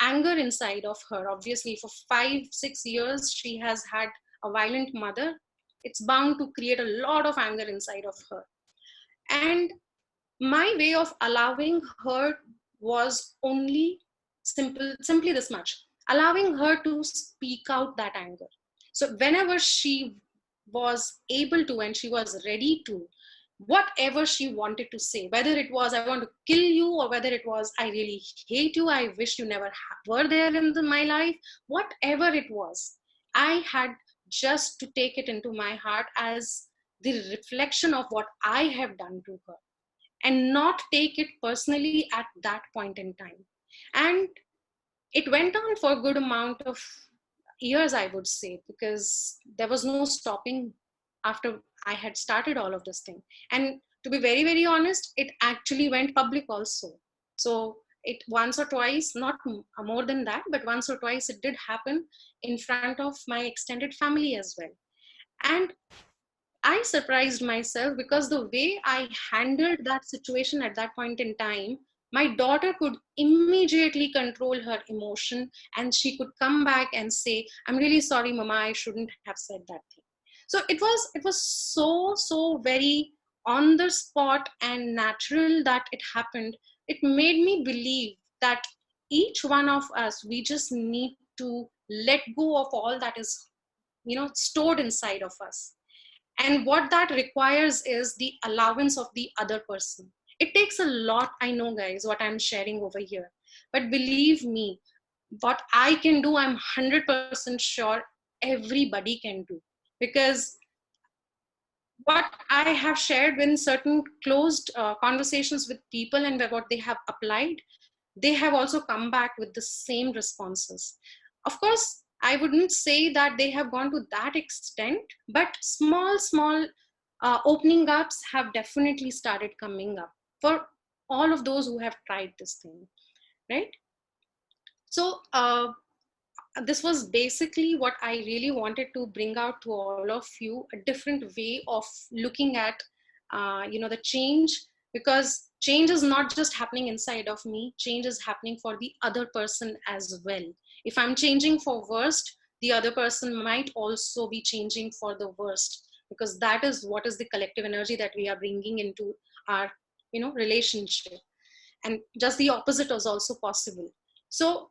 anger inside of her. Obviously, for 5-6 years, she has had a violent mother. It's bound to create a lot of anger inside of her. And my way of allowing her was only simply this much, allowing her to speak out that anger. So whenever she was able to and she was ready to, whatever she wanted to say, whether it was I want to kill you, or whether it was I really hate you, I wish you never were there in my life, whatever it was, I had just to take it into my heart as the reflection of what I have done to her, and not take it personally at that point in time. And it went on for a good amount of years, I would say, because there was no stopping after I had started all of this thing. And to be very, very honest, it actually went public also. So it once or twice, not more than that, but once or twice it did happen in front of my extended family as well. And I surprised myself, because the way I handled that situation at that point in time, my daughter could immediately control her emotion, and she could come back and say, I'm really sorry, Mama, I shouldn't have said that thing. So it was so very on the spot and natural that it happened. It made me believe that each one of us, we just need to let go of all that is, stored inside of us. And what that requires is the allowance of the other person. It takes a lot, I know, guys, what I'm sharing over here. But believe me, what I can do, I'm 100% sure everybody can do. Because what I have shared in certain closed conversations with people and what they have applied, they have also come back with the same responses. Of course, I wouldn't say that they have gone to that extent, but small opening ups have definitely started coming up for all of those who have tried this thing, right? So this was basically what I really wanted to bring out to all of you, a different way of looking at, the change, because change is not just happening inside of me, change is happening for the other person as well. If I'm changing for worst, the other person might also be changing for the worst, because that is what is the collective energy that we are bringing into our, relationship. And just the opposite is also possible. So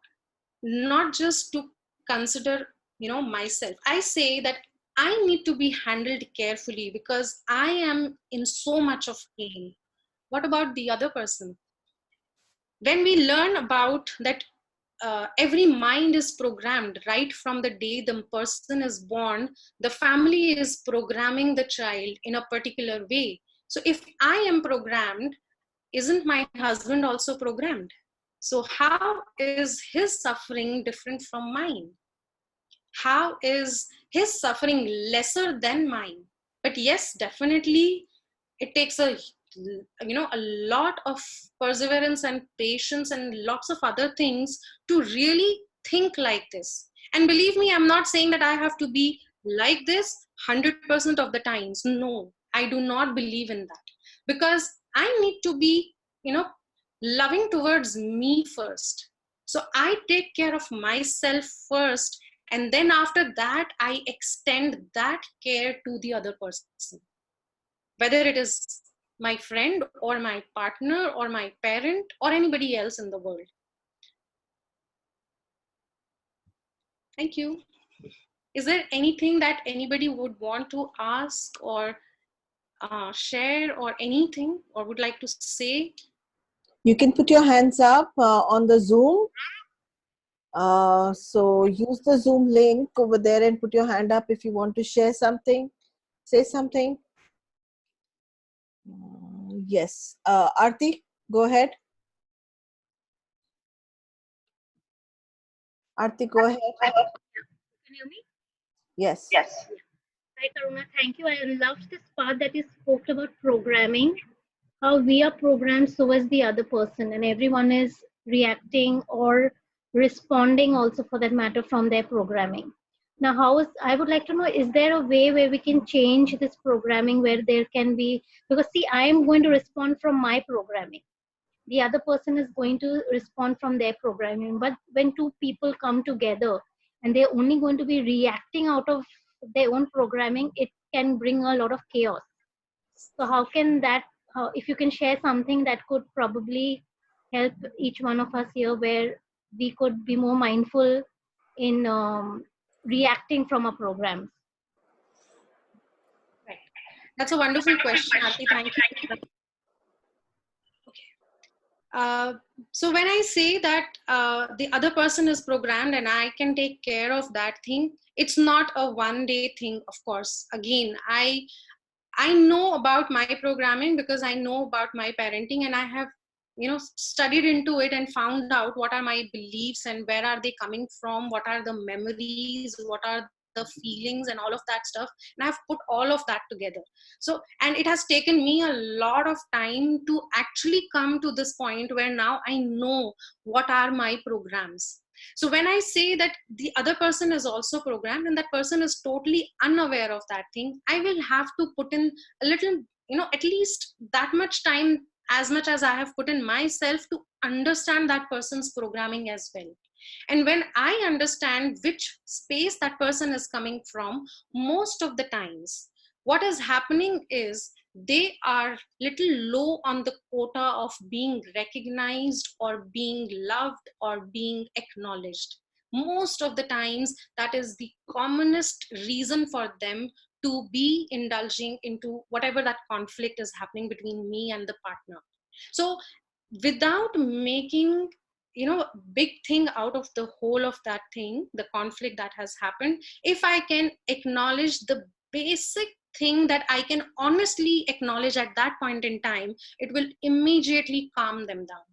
not just to consider, myself, I say that I need to be handled carefully because I am in so much of pain. What about the other person? When we learn about that, every mind is programmed right from the day the person is born, the family is programming the child in a particular way. So if I am programmed, isn't my husband also programmed? So how is his suffering different from mine? How is his suffering lesser than mine? But yes, definitely it takes a lot of perseverance and patience and lots of other things to really think like this. And believe me, I'm not saying that I have to be like this 100% of the times. No, I do not believe in that, because I need to be, loving towards me first. So I take care of myself first, and then after that I extend that care to the other person, whether it is my friend or my partner or my parent or anybody else in the world. Thank you. Is there anything that anybody would want to ask or share or anything or would like to say? You can put your hands up on the Zoom. So use the Zoom link over there and put your hand up if you want to share something, say something. Yes. Aarti, go ahead. Aarti, go ahead. Can you hear me? Yes. Yes. Hi, Karuna. Thank you. I loved this part that you spoke about programming, how we are programmed so is the other person, and everyone is reacting or responding also for that matter from their programming. Now, I would like to know, is there a way where we can change this programming where there can be, because see, I am going to respond from my programming. The other person is going to respond from their programming. But when two people come together and they're only going to be reacting out of their own programming, it can bring a lot of chaos. So how can that, if you can share something that could probably help each one of us here where we could be more mindful in reacting from our programs? Right. That's a wonderful question, Aarti. Thank you. So when I say that the other person is programmed and I can take care of that thing, it's not a one-day thing, of course. Again, I know about my programming because I know about my parenting, and I have studied into it and found out what are my beliefs and where are they coming from, what are the memories, what are the feelings and all of that stuff, and I've put all of that together. So, and it has taken me a lot of time to actually come to this point where now I know what are my programs. So when I say that the other person is also programmed and that person is totally unaware of that thing, I will have to put in a little, at least that much time, as much as I have put in myself, to understand that person's programming as well. And when I understand which space that person is coming from, most of the times, what is happening is they are little low on the quota of being recognized or being loved or being acknowledged. Most of the times, that is the commonest reason for them to be indulging into whatever that conflict is happening between me and the partner. So without making big thing out of the whole of that thing, the conflict that has happened, if I can acknowledge the basic thing that I can honestly acknowledge at that point in time, it will immediately calm them down.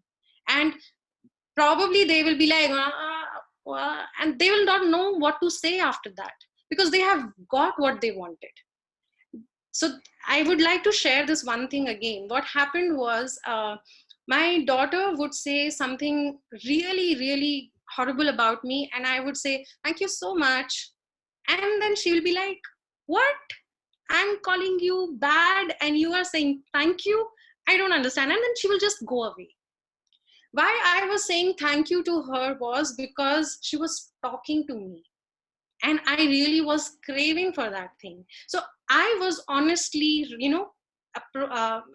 And probably they will be like, and they will not know what to say after that because they have got what they wanted. So I would like to share this one thing again. What happened was, my daughter would say something really, really horrible about me, and I would say, "Thank you so much." And then she will be like, "What? I'm calling you bad, and you are saying thank you? I don't understand." And then she will just go away. Why I was saying thank you to her was because she was talking to me, and I really was craving for that thing. So I was honestly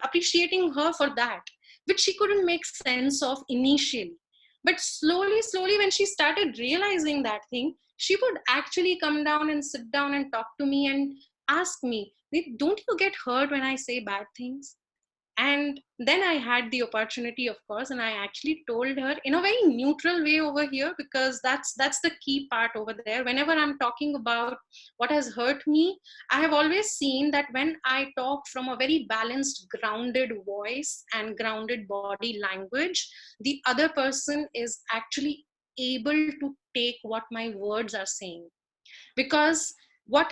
appreciating her for that, which she couldn't make sense of initially. But slowly when she started realizing that thing, she would actually come down and sit down and talk to me and ask me, "Don't you get hurt when I say bad things?" And then I had the opportunity, of course, and I actually told her in a very neutral way over here, because that's the key part over there. Whenever I'm talking about what has hurt me, I have always seen that when I talk from a very balanced, grounded voice and grounded body language, the other person is actually able to take what my words are saying. Because what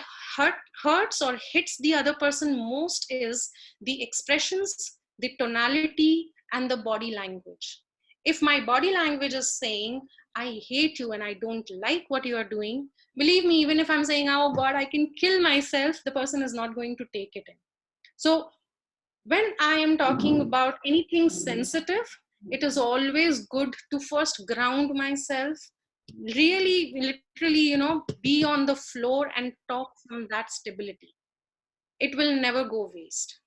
hurts or hits the other person most is the expressions, the tonality, and the body language. If my body language is saying, "I hate you and I don't like what you are doing," believe me, even if I'm saying, "Oh God, I can kill myself," the person is not going to take it in. So when I am talking about anything sensitive, it is always good to first ground myself, really literally be on the floor and talk from that stability. It will never go waste.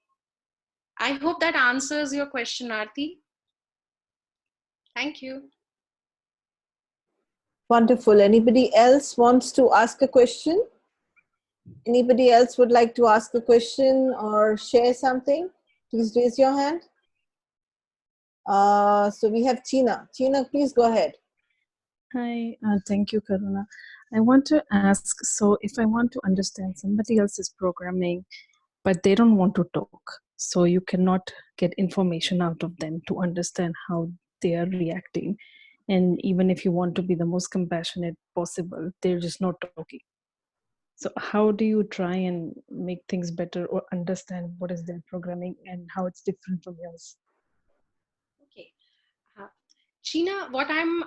I hope that answers your question, Aarti. Thank you. Wonderful. Anybody else wants to ask a question? Anybody else would like to ask a question or share something? Please raise your hand. So we have Tina. Tina, please go ahead. Hi, thank you, Karuna. I want to ask, so if I want to understand somebody else's programming, but they don't want to talk, so you cannot get information out of them to understand how they are reacting. And even if you want to be the most compassionate possible, they're just not talking. So how do you try and make things better or understand what is their programming and how it's different from yours? Okay. Sheena, what I'm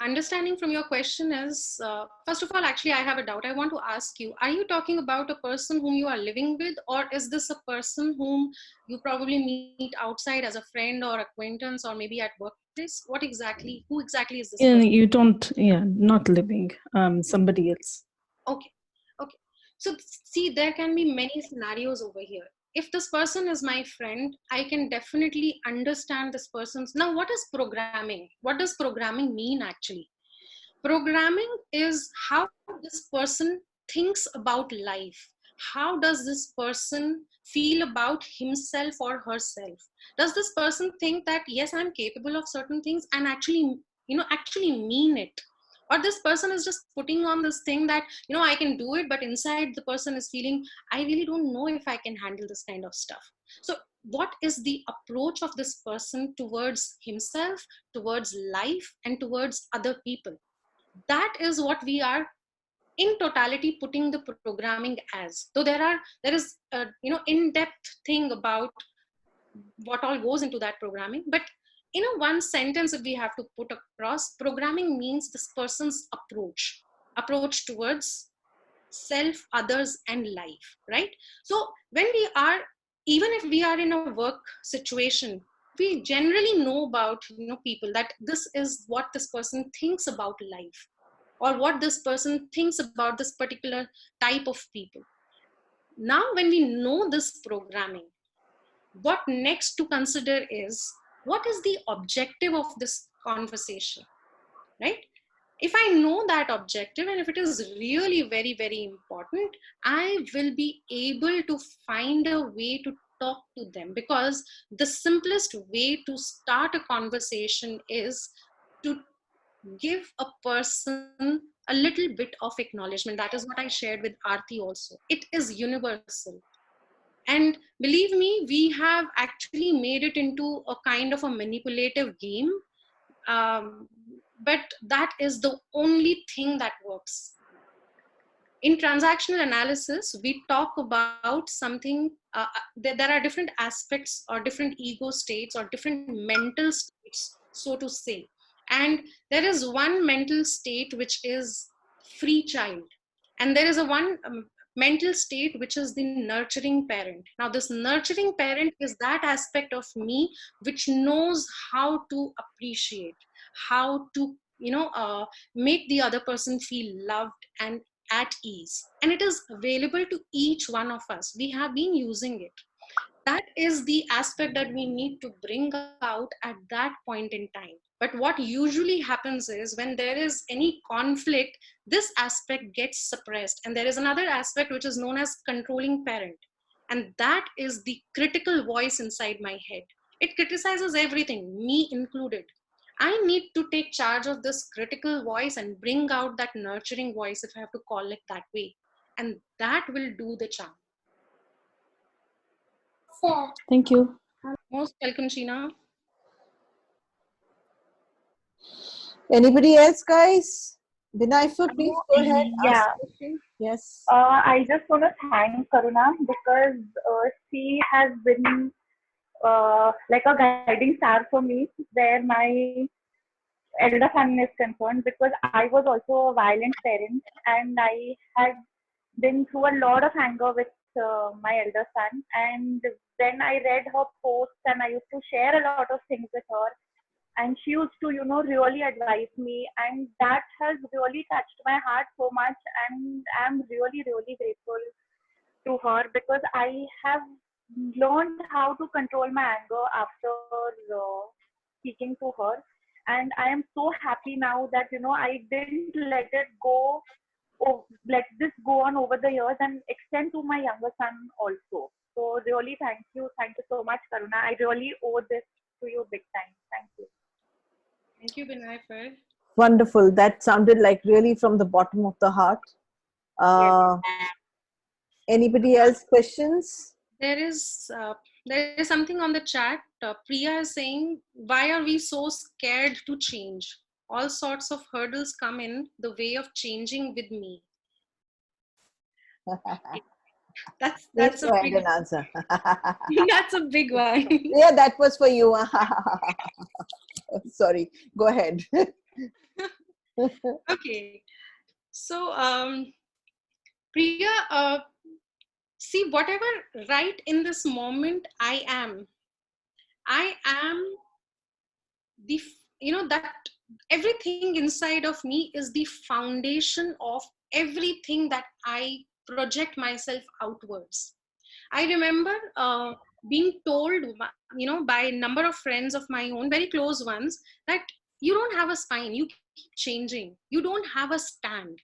understanding from your question is, first of all, actually, I have a doubt. I want to ask you, are you talking about a person whom you are living with, or is this a person whom you probably meet outside as a friend or acquaintance or maybe at workplace? Who exactly is this person? You don't, not living, somebody else. Okay. Okay. So see, there can be many scenarios over here. If this person is my friend, I can definitely understand this person's. Now, what is programming? What does programming mean actually? Programming is how this person thinks about life. How does this person feel about himself or herself? Does this person think that, yes, I'm capable of certain things and actually mean it? Or this person is just putting on this thing that, I can do it, but inside the person is feeling, I really don't know if I can handle this kind of stuff. So what is the approach of this person towards himself, towards life, and towards other people? That is what we are in totality putting the programming as. Though there is a in-depth thing about what all goes into that programming, but one sentence, if we have to put across, programming means this person's approach towards self, others, and life, right? So when we are, even if we are in a work situation, we generally know about people, that this is what this person thinks about life, or what this person thinks about this particular type of people. Now when we know this programming, what next to consider is, what is the objective of this conversation, right? If I know that objective, and if it is really very, very important, I will be able to find a way to talk to them, because the simplest way to start a conversation is to give a person a little bit of acknowledgement. That is what I shared with Aarti also. It is universal. And believe me, we have actually made it into a kind of a manipulative game. But that is the only thing that works. In transactional analysis, we talk about something, there are different aspects or different ego states or different mental states, so to say. And there is one mental state which is free child. And there is a one mental state which is the nurturing parent. Now, this nurturing parent is that aspect of me which knows how to appreciate, how to make the other person feel loved and at ease. And it is available to each one of us. We have been using it. That is the aspect that we need to bring out at that point in time. But what usually happens is, when there is any conflict, this aspect gets suppressed. And there is another aspect which is known as controlling parent. And that is the critical voice inside my head. It criticizes everything, me included. I need to take charge of this critical voice and bring out that nurturing voice, if I have to call it that way. And that will do the charm. Thank you. Most welcome, Sheena. Anybody else, guys? Binaifa, please go ahead. Yeah. Ask a question. Yes. I just want to thank Karuna because she has been like a guiding star for me where my elder son is concerned, because I was also a violent parent and I had been through a lot of anger with my elder son. And when I read her posts and I used to share a lot of things with her, and she used to really advise me, and that has really touched my heart so much, and I'm really really grateful to her, because I have learned how to control my anger after speaking to her. And I am so happy now that, I didn't let it go, let this go on over the years and extend to my younger son also. So really, thank you so much, Karuna. I really owe this to you big time. Thank you. Thank you, Binay. Wonderful. That sounded like really from the bottom of the heart. Anybody else questions? There is something on the chat. Priya is saying, why are we so scared to change? All sorts of hurdles come in the way of changing with me. That's a big answer. that's a big one. Yeah, that was for you. Sorry, go ahead. Okay, so Priya, see, whatever right in this moment I am the, that everything inside of me is the foundation of everything that I project myself outwards. I remember being told, by a number of friends of my own, very close ones, that you don't have a spine, you keep changing, you don't have a stand.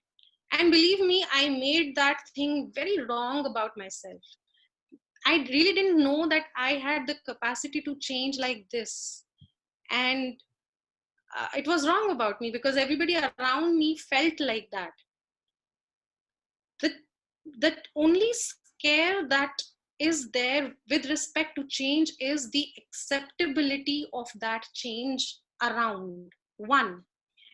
And believe me, I made that thing very wrong about myself. I really didn't know that I had the capacity to change like this. And it was wrong about me because everybody around me felt like that. The only scare that is there with respect to change is the acceptability of that change around, one.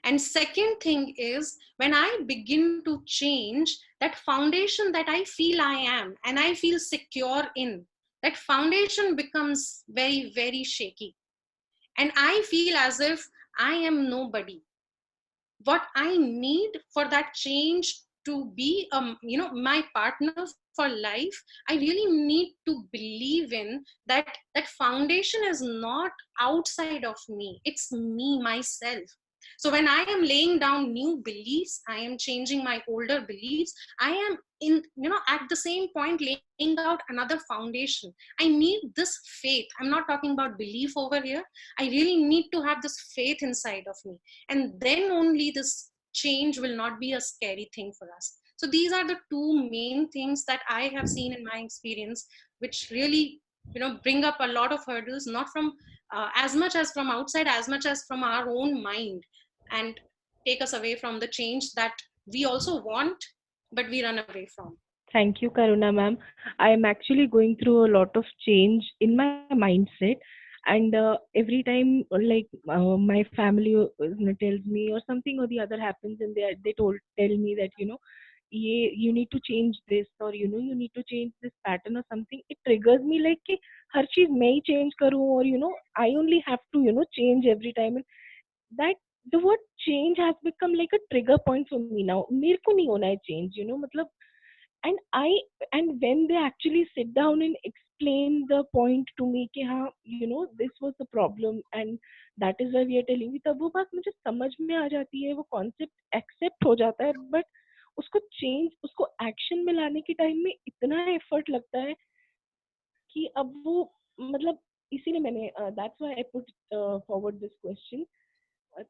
And second thing is, when I begin to change, that foundation that I feel I am and I feel secure in, that foundation becomes very, very shaky. And I feel as if I am nobody. What I need for that change to be, my partner for life, I really need to believe in that foundation is not outside of me. It's me, myself. So when I am laying down new beliefs, I am changing my older beliefs, I am at the same point laying out another foundation. I need this faith. I'm not talking about belief over here. I really need to have this faith inside of me. And then only this change will not be a scary thing for us. So these are the two main things that I have seen in my experience, which really, bring up a lot of hurdles, not from as much as from outside, as much as from our own mind, and take us away from the change that we also want, but we run away from. Thank you, Karuna ma'am. I am actually going through a lot of change in my mindset, and every time, my family tells me or something or the other happens, and they tell me that you need to change this, or you need to change this pattern or something. It triggers me like कि हर चीज मैं ही change करूँ, or I only have to change every time. And that the word change has become like a trigger point for me now. मेरे को नहीं होना है change, मतलब. And when they actually sit down and explain the point to me कि हाँ, this was the problem and that is why we are telling you, तब वो बात मुझे समझ में आ जाती है, वो concept accept हो जाता है, but उसको change, उसको action में लाने के time में इतना effort लगता है कि अब वो, मतलब इसीलिए मैंने that's why I put forward this question.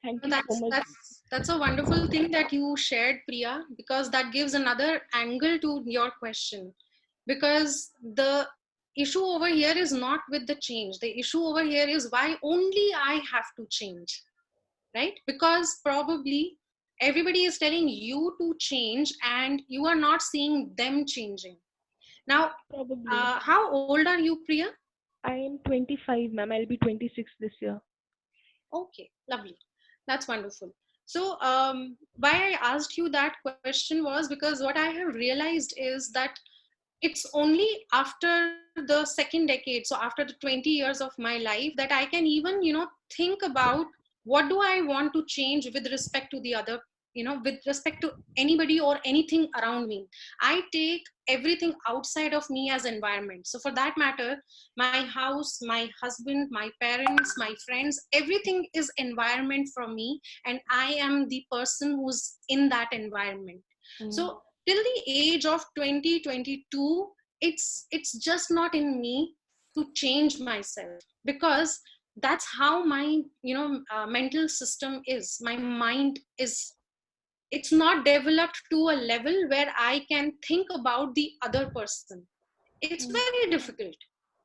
Thank you so much. That's a wonderful thing that you shared, Priya, because that gives another angle to your question. Because the issue over here is not with the change. The issue over here is why only I have to change, right? Because probably everybody is telling you to change and you are not seeing them changing. Now, how old are you, Priya? I am 25, ma'am. I'll be 26 this year. Okay, lovely. That's wonderful. So why I asked you that question was because what I have realized is that it's only after the second decade, so after the 20 years of my life, that I can even, think about what do I want to change with respect to the other, with respect to anybody or anything around me. I take everything outside of me as environment. So for that matter, my house, my husband, my parents, my friends, everything is environment for me, and I am the person who's in that environment. So till the age of 2022, it's just not in me to change myself, because that's how my mental system is. My mind is, it's not developed to a level where I can think about the other person. It's very difficult.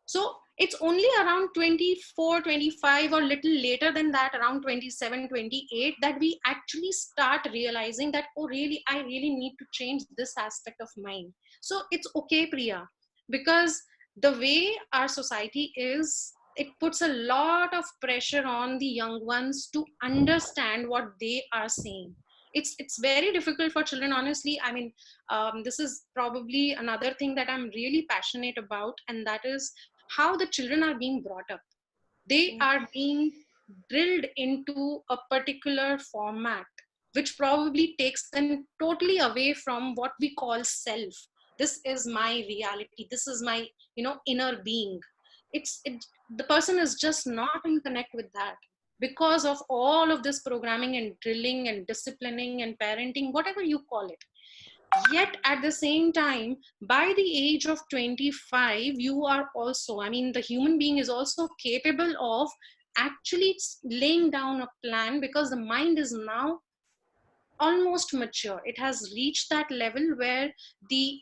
So it's only around 24, 25, or little later than that, around 27, 28, that we actually start realizing that, oh, really, I really need to change this aspect of mine. So it's okay, Priya, because the way our society is, it puts a lot of pressure on the young ones to understand what they are saying. It's very difficult for children, honestly. I mean, this is probably another thing that I'm really passionate about, and that is how the children are being brought up. They are being drilled into a particular format, which probably takes them totally away from what we call self. This is my reality. This is my, inner being. The person is just not in connect with that because of all of this programming and drilling and disciplining and parenting, whatever you call it. Yet at the same time, by the age of 25, you are also, I mean, the human being is also capable of actually laying down a plan, because the mind is now almost mature. It has reached that level where the,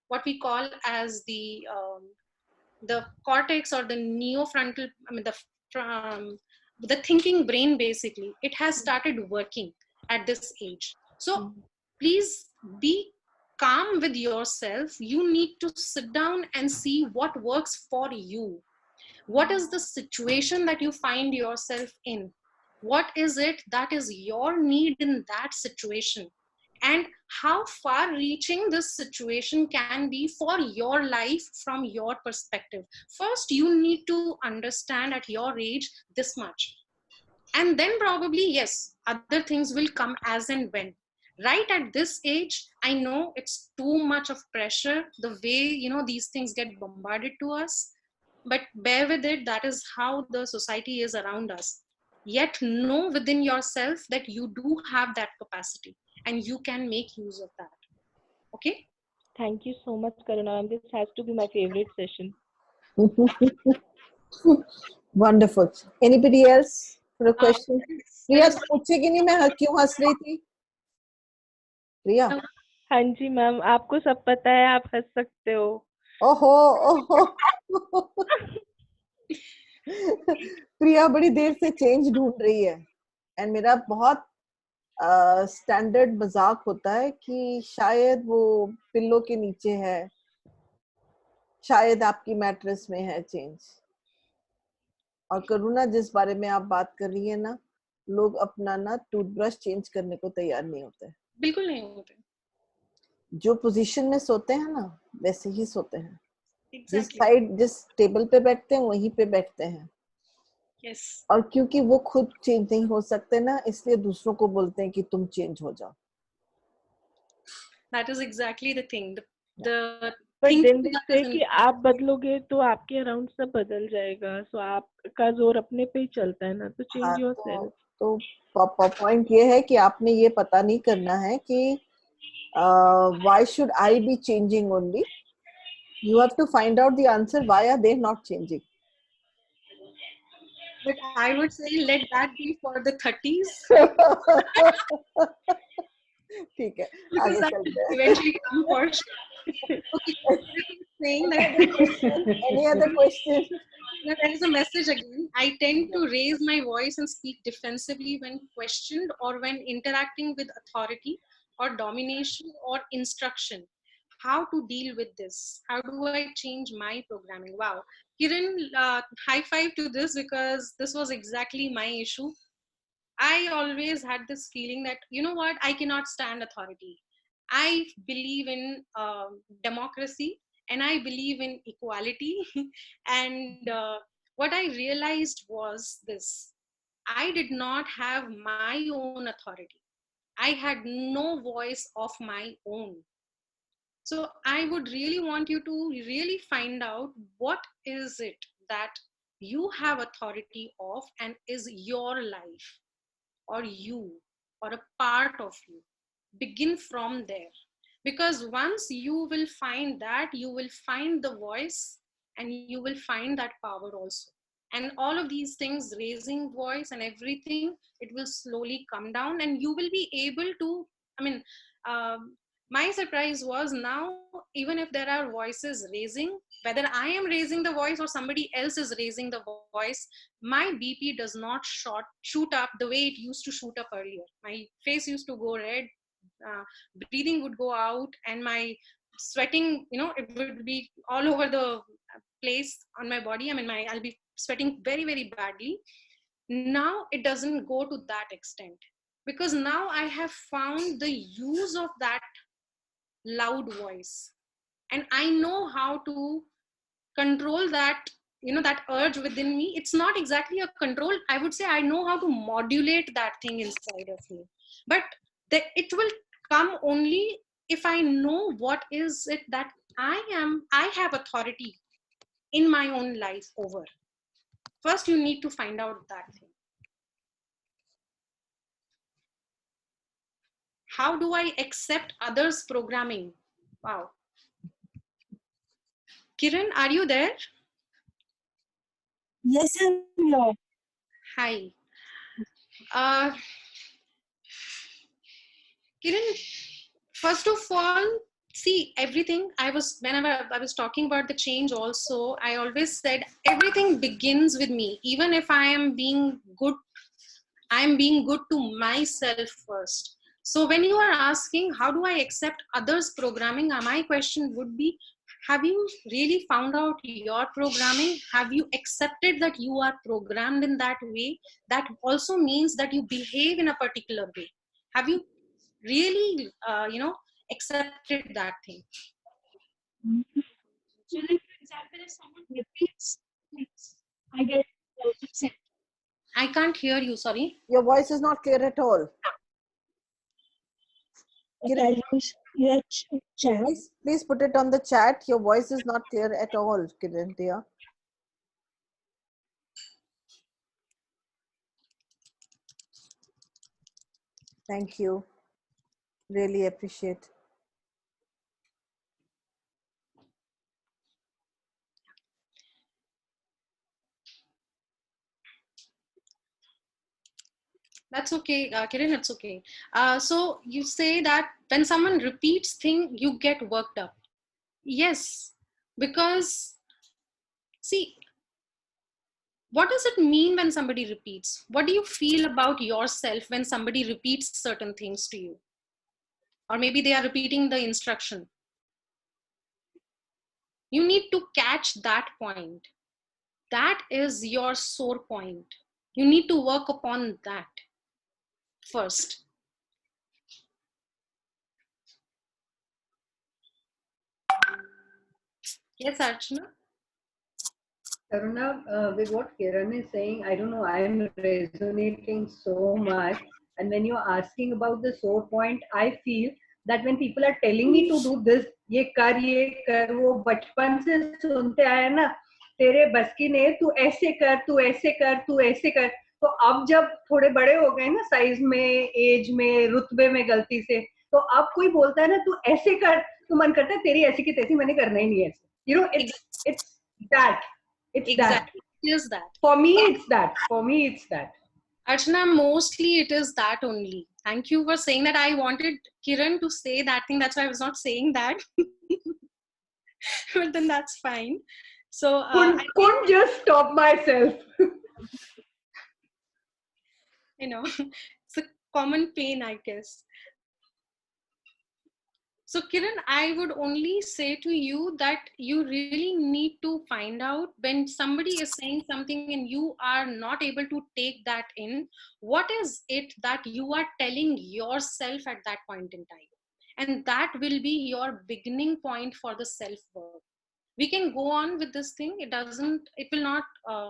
what we call as the cortex, or the neofrontal, I mean, the thinking brain, basically, it has started working at this age. So please be calm with yourself. You need to sit down and see what works for you. What is the situation that you find yourself in? What is it that is your need in that situation? And how far reaching this situation can be for your life from your perspective. First, you need to understand at your age this much. And then probably, yes, other things will come as and when. Right at this age, I know it's too much of pressure, the way, these things get bombarded to us. But bear with it, that is how the society is around us. Yet know within yourself that you do have that capacity and you can make use of that. Okay? Thank you so much, Karuna. This has to be my favorite session. Wonderful. Anybody else for a question? Priya, पूछेगी नहीं मैं क्यों हंस रही थी? प्रिया? हाँ जी ma'am, आपको सब पता है, आप हंस सकते हो. ओहो. प्रिया बड़ी देर से चेंज ढूंढ रही है, एंड मेरा बहुत स्टैंडर्ड मजाक होता है कि शायद वो पिल्लो के नीचे है, शायद आपकी मैट्रेस में है चेंज. और करुणा, जिस बारे में आप बात कर रही है ना, लोग अपना ना टूथब्रश चेंज करने को तैयार नहीं होते. बिल्कुल नहीं होते. जो पोजीशन में सोते हैं ना, वैसे ही सोते हैं. Exactly. जिस साइड, जिस टेबल पे बैठते हैं, वहीं पे बैठते हैं. Yes. और क्योंकि वो खुद चेंज नहीं हो सकते ना, इसलिए दूसरों को बोलते हैं कि तुम चेंज हो जाओ. That is exactly the thing. The But thing then they say कि आप बदलोगे तो आपके अराउंड सब बदल जाएगा. So आपका जोर अपने पे ही चलता है ना, तो change yourself. तो पॉइंट ये है कि आपने ये पता नहीं करना है कि why should I be changing only? You have to find out the answer. Why are they not changing? But I would say let that be for the 30s. ठीक है, Because that will eventually come for sure. Okay. Saying that. Any other question? Now, there is a message again. I tend to raise my voice and speak defensively when questioned or when interacting with authority or domination or instruction. How to deal with this? How do I change my programming? Wow. Kiran, high five to this, because this was exactly my issue. I always had this feeling that, you know what, I cannot stand authority. I believe in democracy and I believe in equality. And what I realized was this: I did not have my own authority. I had no voice of my own. So I would really want you to really find out what is it that you have authority of and is your life, or you, or a part of you. Begin from there, because once you will find that, you will find the voice and you will find that power also. And all of these things, raising voice and everything, it will slowly come down, and you will be able to, I mean, um, my surprise was now, even if there are voices raising, whether I am raising the voice or somebody else is raising the voice, my BP does not shoot up the way it used to shoot up earlier. My face used to go red, uh, breathing would go out, and my sweating, it would be all over the place on my body. I mean, I'll be sweating very, very badly. Now it doesn't go to that extent, because now I have found the use of that loud voice, and I know how to control that, that urge within me. It's not exactly a control, I would say. I know how to modulate that thing inside of me, but it will come only if I know what is it that I have authority in my own life over. First, you need to find out that thing. How do I accept others' programming? Wow. Kiran, are you there? Yes, I'm here. Hi. Kiran, first of all, see, everything whenever I was talking about the change also, I always said everything begins with me. Even if I am being good to myself first. So when you are asking, how do I accept others' programming? My question would be, have you really found out your programming? Have you accepted that you are programmed in that way? That also means that you behave in a particular way. Have you really, accepted that thing? So, like, for example, if someone repeats things, I get upset. I can't hear you, sorry. Your voice is not clear at all. Kiran, please put it on the chat. Your voice is not clear at all, Kiran, dear. Thank you. Really appreciate. That's okay, Kiran, it's okay. So you say that when someone repeats thing, you get worked up. Yes, because see, what does it mean when somebody repeats? What do you feel about yourself when somebody repeats certain things to you? Or maybe they are repeating the instruction. You need to catch that point. That is your sore point. You need to work upon that first. Yes, Archana? Karuna, with what Kiran is saying, I don't know, I am resonating so much. And when you're asking about the sore point, I feel that when people are telling me to do this, ये कर वो बचपन से सुनते आए ना, तेरे बस की नहीं, तू ऐसे कर, तू ऐसे कर, तू ऐसे कर. तो अब जब थोड़े बड़े हो गए ना, साइज में, एज में, रुतबे में, गलती से, तो अब कोई बोलता है ना तू ऐसे कर, तो मन करता है तेरी ऐसी की तैसी मैंने करना ही नहीं है. You know, it's that. It's exactly. that. It is that. For me, it's that. For me, it's that. Archana, mostly it is that only. Thank you for saying that. I wanted Kiran to say that thing. That's why I was not saying that. But then that's fine. So couldn't just stop myself. It's a common pain, I guess. So Kiran, I would only say to you that you really need to find out when somebody is saying something and you are not able to take that in, what is it that you are telling yourself at that point in time? And that will be your beginning point for the self-work. We can go on with this thing. It will not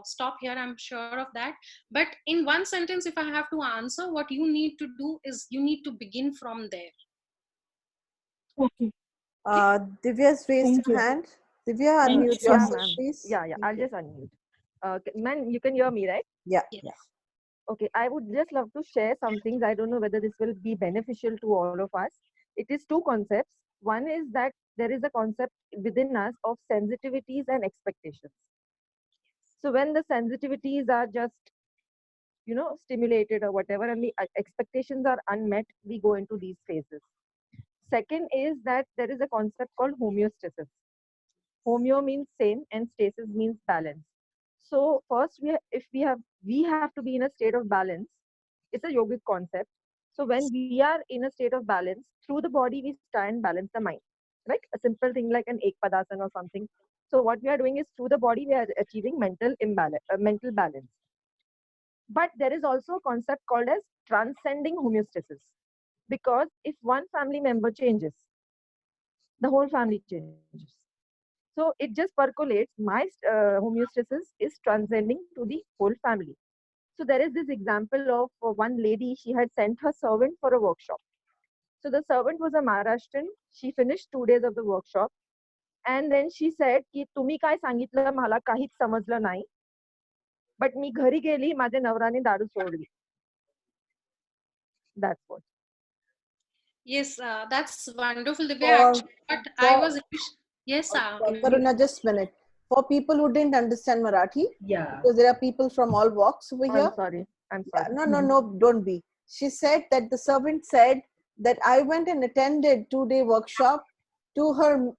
stop here, I'm sure of that. But in one sentence, if I have to answer, what you need to do is you need to begin from there. Okay. Divya's raised her hand. Divya, unmute yourself, please. Yeah, I'll just unmute. Man, you can hear me, right? Yeah. Okay, I would just love to share some things. I don't know whether this will be beneficial to all of us. It is two concepts. One is that there is a concept within us of sensitivities and expectations. So when the sensitivities are just, stimulated or whatever, and the expectations are unmet, we go into these phases. Second is that there is a concept called homeostasis. Homeo means same and stasis means balance. So first, we have to be in a state of balance. It's a yogic concept. So when we are in a state of balance, through the body we try and balance the mind. Like a simple thing like an Ekpadasana or something. So what we are doing is through the body we are achieving mental balance. But there is also a concept called as transcending homeostasis. Because if one family member changes, the whole family changes. So it just percolates. My homeostasis is transcending to the whole family. So there is this example of one lady, she had sent her servant for a workshop. So the servant was a Maharashtrian. She finished 2 days of the workshop. And then she said, की तुम्ही काय सांगितलं मला काहीच समजलं नाही. But मी घरी गेली, माझ्या नवराने दारू सोडली. That's what. Yes, that's wonderful, Divya. Actually, what I was... Yes, Karuna, just a minute. For people who didn't understand Marathi, yeah, because there are people from all walks over here. I'm sorry. No, don't be. She said that the servant said that I went and attended 2-day workshop to her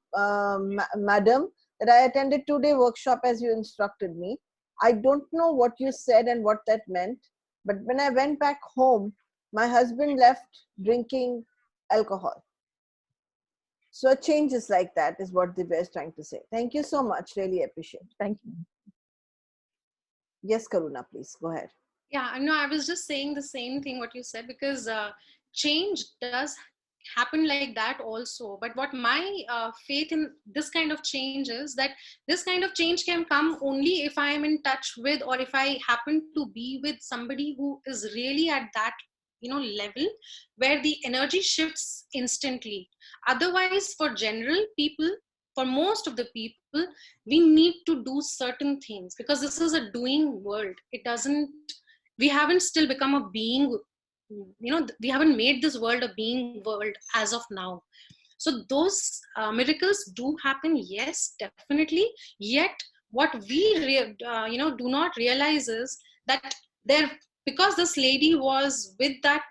madam, that I attended 2-day workshop as you instructed me. I don't know what you said and what that meant, but when I went back home, my husband left drinking alcohol. So changes like that is what Divya is trying to say. Thank you so much. Really appreciate it. Thank you. Yes, Karuna, please go ahead. Yeah, no, I was just saying the same thing what you said, because change does happen like that also. But what my faith in this kind of change is that this kind of change can come only if I am in touch with, or if I happen to be with somebody who is really at that level where the energy shifts instantly. Otherwise, for general people, for most of the people, we need to do certain things, because this is a doing world. We haven't still become a being, we haven't made this world a being world as of now. So those miracles do happen, yes, definitely. Yet what we do not realize is that because this lady was with that,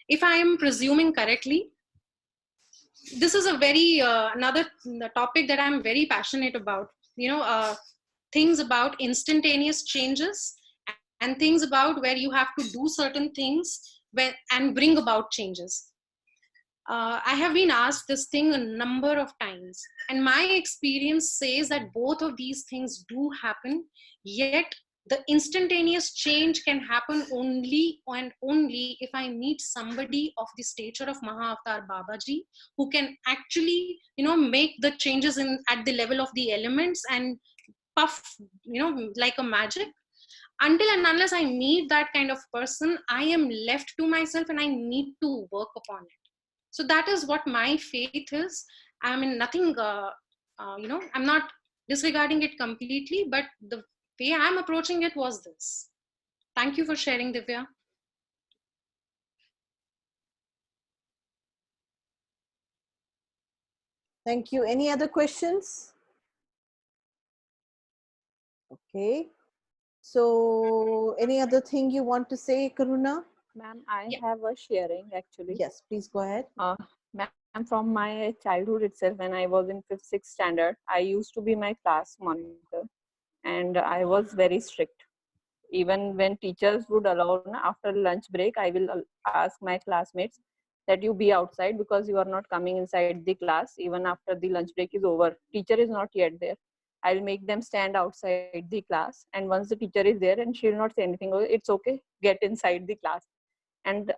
if I am presuming correctly, this is a very another topic that I'm very passionate about, things about instantaneous changes and things about where you have to do certain things and bring about changes. I have been asked this thing a number of times, and my experience says that both of these things do happen, yet the instantaneous change can happen only and only if I meet somebody of the stature of Mahavatar Babaji, who can actually, make the changes at the level of the elements and puff, like a magic. Until and unless I meet that kind of person, I am left to myself and I need to work upon it. So that is what my faith is. I mean, nothing, I'm not disregarding it completely, but the way I'm approaching it was this. Thank you for sharing, Divya. Thank you. Any other questions? Okay. So any other thing you want to say, Karuna? Ma'am, I have a sharing actually. Yes, please go ahead. Ma'am, from my childhood itself, when I was in 5th, 6th standard, I used to be my class monitor, and I was very strict. Even when teachers would allow, after lunch break, I will ask my classmates that you be outside because you are not coming inside the class even after the lunch break is over. Teacher is not yet there. I'll make them stand outside the class, and once the teacher is there and she'll not say anything, it's okay, get inside the class. And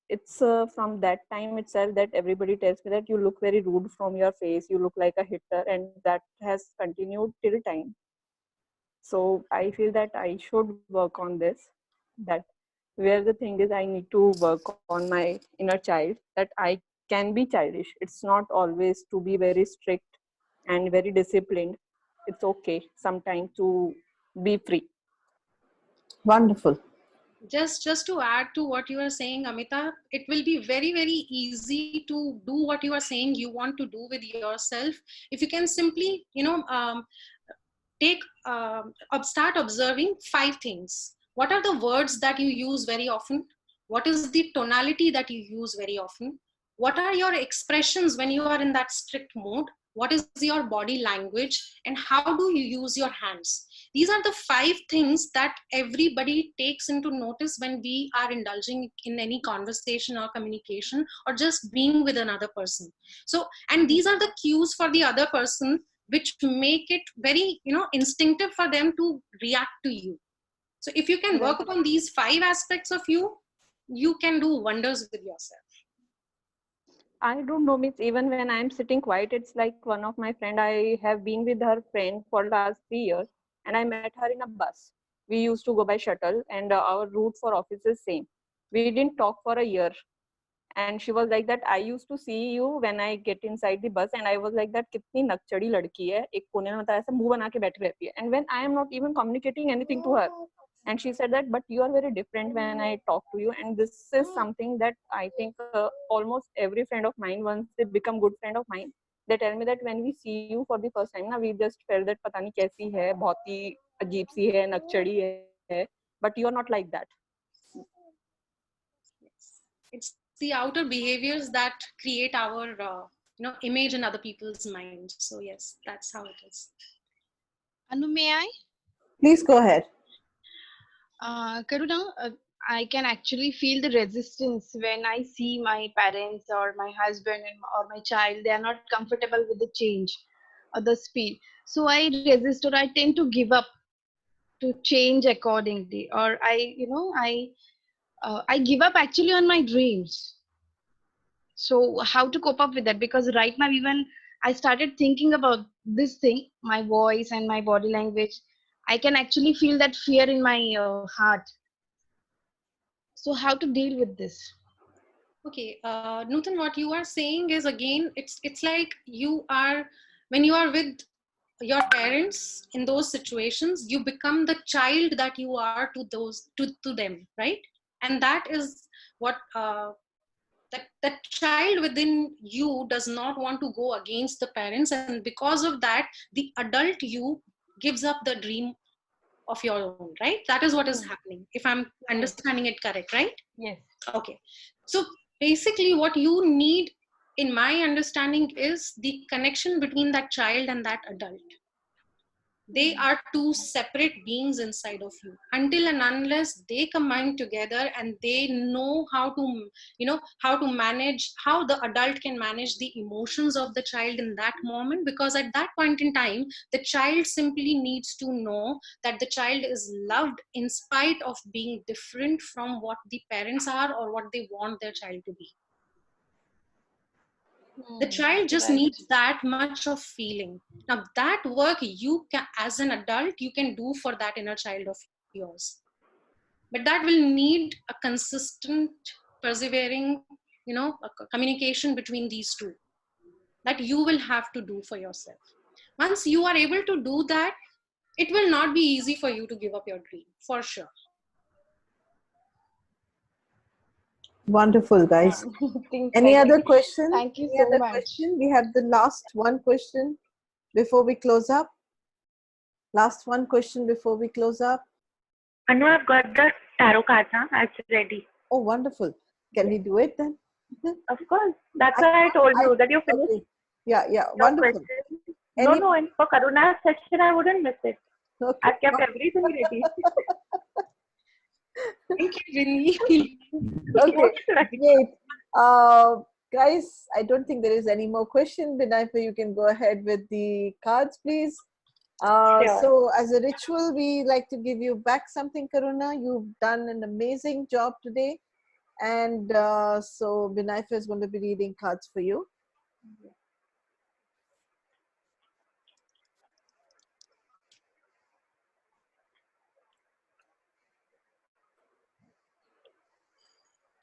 it's from that time itself that everybody tells me that you look very rude from your face, you look like a hitter, and that has continued till time. So I feel that I should work on this, that where the thing is I need to work on my inner child, that I can be childish. It's not always to be very strict and very disciplined. It's okay sometimes to be free. Wonderful. Just to add to what you are saying, Amita, it will be very, very easy to do what you are saying you want to do with yourself if you can simply, start observing 5 things. What are the words that you use very often? What is the tonality that you use very often? What are your expressions when you are in that strict mode? What is your body language? And how do you use your hands? These are the 5 things that everybody takes into notice when we are indulging in any conversation or communication or just being with another person. So, and these are the cues for the other person which make it very, instinctive for them to react to you. So if you can work upon these 5 aspects of you, you can do wonders with yourself. I don't know, means even when I'm sitting quiet, it's like one of my friend, I have been with her friend for last 3 years, and I met her in a bus. We used to go by shuttle, and our route for office is same. We didn't talk for a year, and she was like that, I used to see you when I get inside the bus, and I was like that, कितनी नकचड़ी लड़की है, एक कोने में मतलब ऐसा मुंह बना के बैठी रहती है, and when I am not even communicating anything to her, and she said that, but you are very different when I talk to you, and this is something that I think almost every friend of mine, once they become good friend of mine, they tell me that when we see you for the first time, na, we just felt that पता नहीं कैसी है, बहुत ही अजीब सी है, नकचड़ी है, but you are not like that. It's the outer behaviors that create our image in other people's minds. So yes, that's how it is. Anu, may I? Please go ahead. Karuna, I can actually feel the resistance when I see my parents or my husband or my child, they are not comfortable with the change or the speed. So I resist, or I tend to give up to change accordingly, or I give up actually on my dreams. So how to cope up with that? Because right now, even I started thinking about this thing, my voice and my body language, I can actually feel that fear in my heart. So how to deal with this? Okay, Nutan, what you are saying is, again, it's like you are, when you are with your parents in those situations, you become the child that you are to them, right? And that is what that child within you does not want to go against the parents, and because of that, the adult you gives up the dream of your own, right? That is what is happening, if I'm understanding it correct, right? Yes. Okay, so basically what you need, in my understanding, is the connection between that child and that adult. They are 2 separate beings inside of you. Until and unless they combine together and they know how to manage, how the adult can manage the emotions of the child in that moment, because at that point in time, the child simply needs to know that the child is loved in spite of being different from what the parents are or what they want their child to be. The child just needs that much of feeling. Now that work you can, as an adult, you can do for that inner child of yours, but that will need a consistent, persevering, a communication between these 2 that you will have to do for yourself. Once you are able to do that, it will not be easy for you to give up your dream, for sure. Wonderful, guys. Any other question? Thank you Any so other much. question? We have the last one question before we close up. Last one question before we close up. Anu, I've got the tarot cards now. It's ready. Oh, wonderful. Can we do it then? Of course. That's why I told you that you finished. Okay. Yeah, your wonderful. question. No, and for Karuna's session, I wouldn't miss it. Okay. I've kept everything ready. Thank you, Vinny. Okay, great. Guys, I don't think there is any more question. Binayfa, you can go ahead with the cards, please. Sure. So as a ritual, we like to give you back something, Karuna. You've done an amazing job today. And so Binayfa is going to be reading cards for you.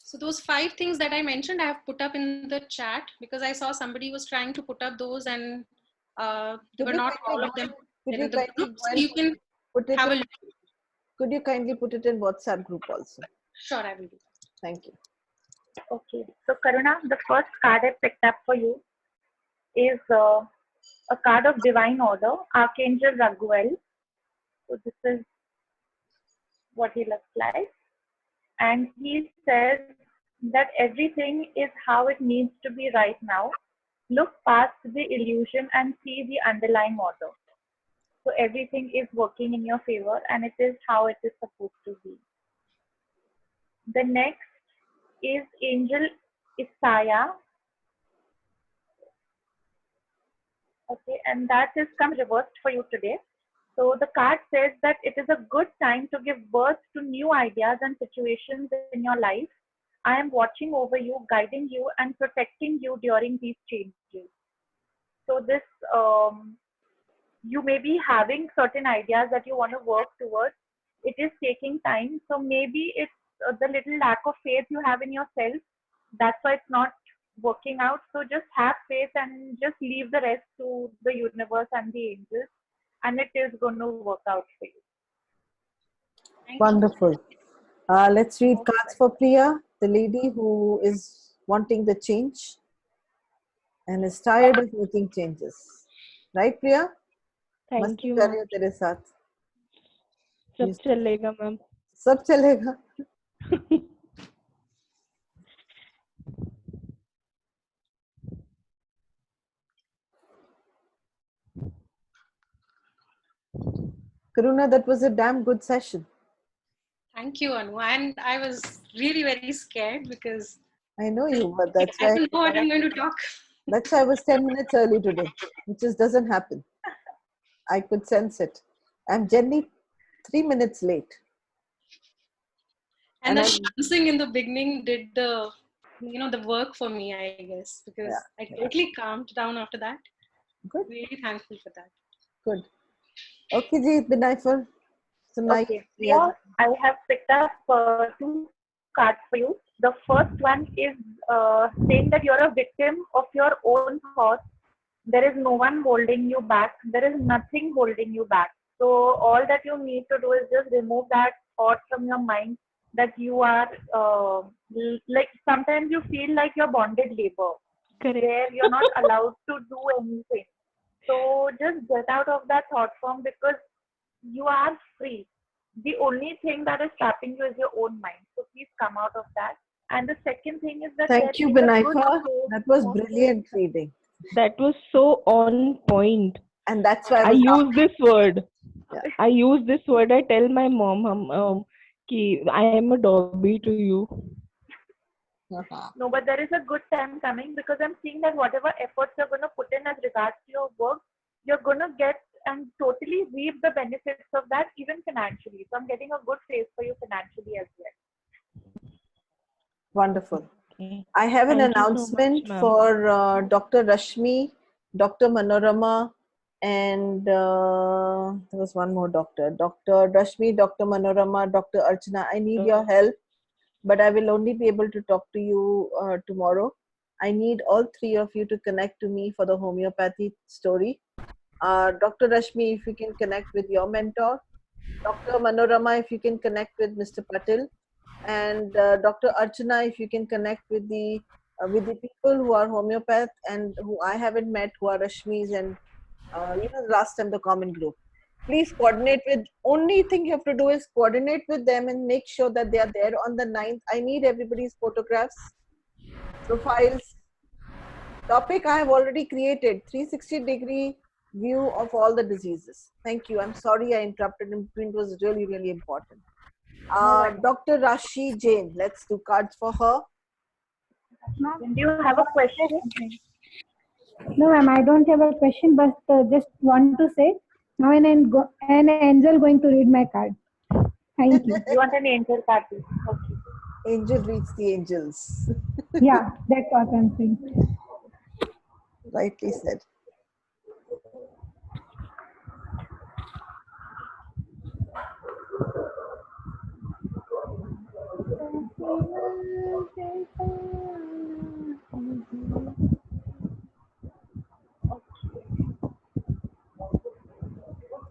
So those 5 things that I mentioned, I have put up in the chat because I saw somebody was trying to put up those, and they were not all of them in the group. So you can have a look. Could you kindly put it in WhatsApp group also? Sure, I will do that. Thank you. Okay. So, Karuna, the first card I picked up for you is a card of divine order, Archangel Raguel. So this is what he looks like. And he says that everything is how it needs to be right now. Look past the illusion and see the underlying order. So everything is working in your favor and it is how it is supposed to be. The next is Angel Isaiah. Okay, and that is come reversed for you today. So the card says that it is a good time to give birth to new ideas and situations in your life. I am watching over you, guiding you, and protecting you during these changes. So this, you may be having certain ideas that you want to work towards. It is taking time. So maybe it's the little lack of faith you have in yourself. That's why it's not working out. So just have faith and just leave the rest to the universe and the angels, and it is going to work out for you. Wonderful. Let's read cards for Priya, the lady who is wanting the change and is tired of making changes. Right, Priya? Thank you, कर ma'am. रही हो तेरे साथ. सब चलेगा ma'am. सब चलेगा. Karuna, that was a damn good session. Thank you, Anu. And I was really very scared because I know you were. That's I why. don't know what I'm going to talk. That's why I was 10 minutes early today, which just doesn't happen. I could sense it. I'm generally 3 minutes late. And the dancing in the beginning did the, the work for me, I guess, because I totally calmed down after that. Good. Really thankful for that. Good. Okay, Ji, Binaifar. Okay, here I have picked up 2 cards for you. The first one is saying that you're a victim of your own thoughts. There is no one holding you back. There is nothing holding you back. So all that you need to do is just remove that thought from your mind that you are like sometimes you feel like you're bonded labor. Correct. Where you're not allowed to do anything. So just get out of that thought form because you are free. The only thing that is trapping you is your own mind. So please come out of that. And the second thing is that Thank you, Binaifa. That was brilliant reading. That was so on point. And that's why I use this word. Yeah. I use this word. I tell my mom, ki I am a Dobby to you. No, but there is a good time coming because I'm seeing that whatever efforts you're going to put in as regards to your work, you're going to get and totally reap the benefits of that even financially. So I'm getting a good phase for you financially as well. Wonderful. Okay. I have an announcement so much, for Dr. Rashmi, Dr. Manorama, and there was one more doctor. Dr. Rashmi, Dr. Manorama, Dr. Archana. I need your help, but I will only be able to talk to you tomorrow. I need all 3 of you to connect to me for the homeopathy story. Dr. Rashmi, if you can connect with your mentor. Dr. Manorama, if you can connect with Mr. Patil. And Dr. Archana, if you can connect with the people who are homeopath and who I haven't met, who are Rashmis and last time the common group. Please coordinate with, only thing you have to do is coordinate with them and make sure that they are there on the 9th. I need everybody's photographs, profiles. Topic I have already created, 360-degree view of all the diseases. Thank you. I'm sorry I interrupted in between. It was really, really important. Dr. Rashi Jain, let's do cards for her. Do you have a question? No, ma'am, I don't have a question, but just want to say, now an angel going to read my card. Thank you. You want an angel card? Okay. Angel reads the angels. Yeah, that's what I'm saying. Rightly said.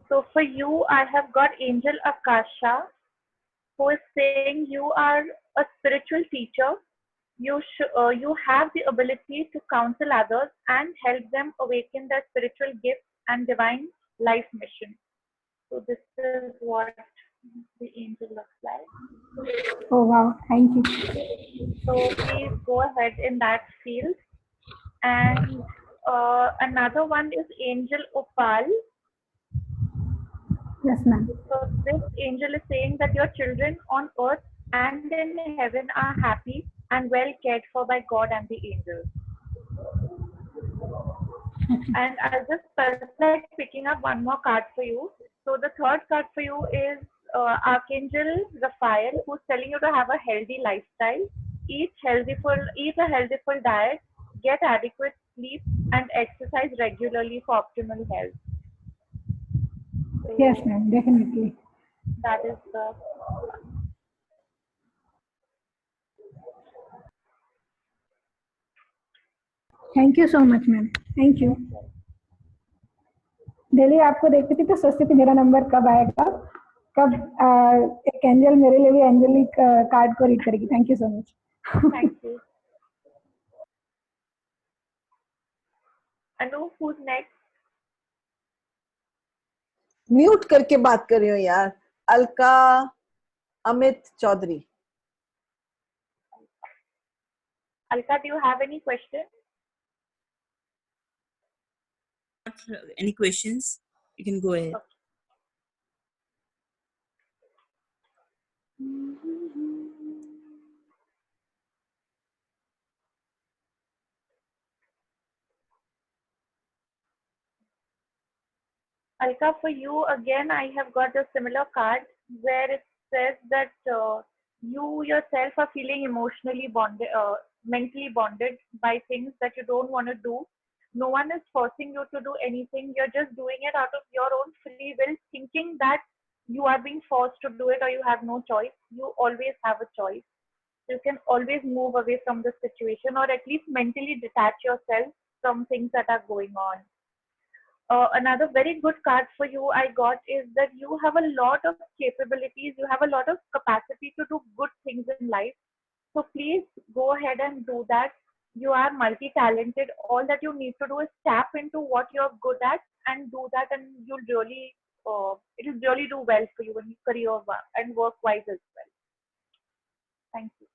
So for you, I have got Angel Akasha, who is saying you are a spiritual teacher. You have the ability to counsel others and help them awaken their spiritual gifts and divine life mission. So this is what the angel looks like. Oh wow, thank you. So please go ahead in that field. And another one is Angel Opal. Yes, ma'am. So this angel is saying that your children on earth and in heaven are happy and well cared for by God and the angels. And I'll just felt like picking up one more card for you. So the third card for you is Archangel Raphael, who's telling you to have a healthy lifestyle, eat a healthful diet, get adequate sleep, and exercise regularly for optimal health. So Yes, ma'am, definitely. that is the Thank you so much, ma'am. Thank you. Delhi आपको देखती थी तो सोचती थी मेरा number कब आएगा, कब एक एंजल मेरे लिए भी एंजलिक कार्ड को रीड करेगी. Thank you so much. Thank you. Anu, who's next? Mute करके बात कर रही हूँ यार. Alka Amit Chaudhary. Alka, do you have any question? Any questions? You can go ahead. Alka, for you again, I have got a similar card where it says that you yourself are feeling emotionally bonded, mentally bonded by things that you don't want to do. No one is forcing you to do anything. You're just doing it out of your own free will, thinking that you are being forced to do it or you have no choice. You always have a choice. You can always move away from the situation or at least mentally detach yourself from things that are going on. Another very good card for you I got is that you have a lot of capabilities, you have a lot of capacity to do good things in life. So please go ahead and do that. You are multi-talented. All that you need to do is tap into what you're good at and do that, and you'll really, it'll really do well for you in career and work-wise as well. Thank you.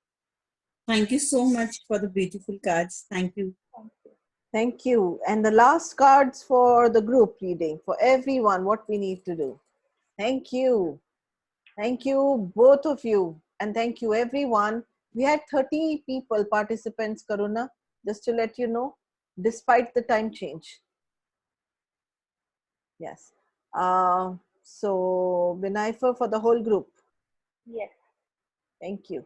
Thank you so much for the beautiful cards. Thank you. Thank you. Thank you. And the last cards for the group reading for everyone, what we need to do. Thank you. Thank you, both of you. And thank you, everyone. We had 30 people, participants, Karuna, just to let you know, despite the time change. Yes. So, Vinaifa for the whole group. Yes. Thank you.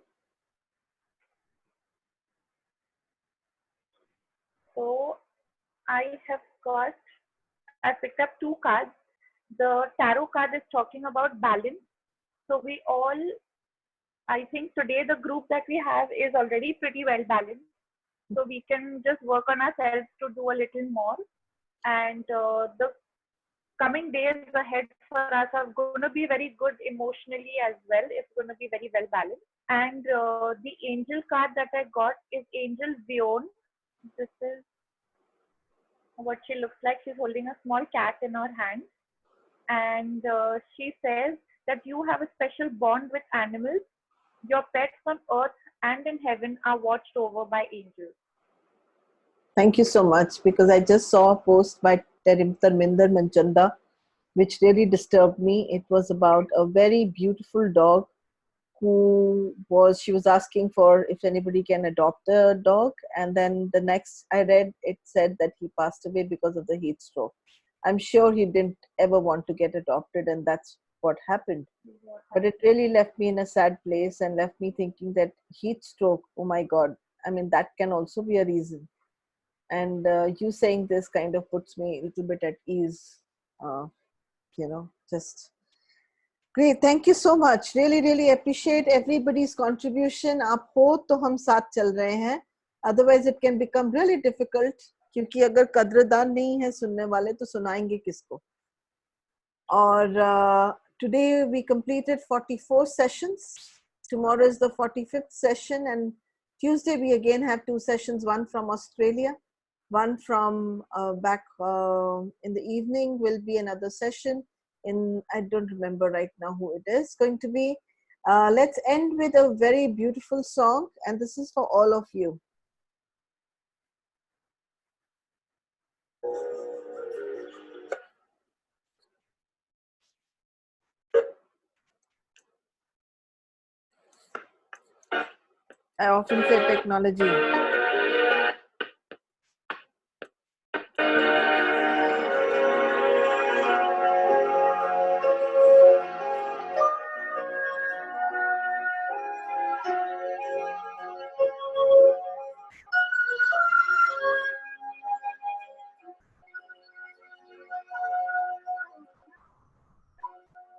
So I picked up two cards. The tarot card is talking about balance. So we all, I think today the group that we have is already pretty well balanced. So we can just work on ourselves to do a little more. And the coming days ahead for us are going to be very good emotionally as well. It's going to be very well balanced. And the angel card that I got is Angel Zion. This is what she looks like. She's holding a small cat in her hand. And she says that you have a special bond with animals. Your pets on earth and in heaven are watched over by angels. Thank you so much, because I just saw a post by Tarminder Manchanda, which really disturbed me. It was about a very beautiful dog she was asking for if anybody can adopt a dog. And then the next I read, it said that he passed away because of the heat stroke. I'm sure he didn't ever want to get adopted, and that's what happened. But it really left me in a sad place and left me thinking that heat stroke, oh my God, I mean, that can also be a reason. And you saying this kind of puts me a little bit at ease, just great. Thank you so much. Really, really appreciate everybody's contribution. आप हो तो हम साथ चल रहे हैं. Otherwise, it can become really difficult. क्योंकि अगर कद्रदान नहीं है सुनने वाले तो सुनाएंगे किसको? और today we completed 44 sessions. Tomorrow is the 45th session, and Tuesday we again have 2 sessions. One from Australia, one from back in the evening will be another session. I don't remember right now who it is going to be. Let's end with a very beautiful song, and this is for all of you. I often say technology.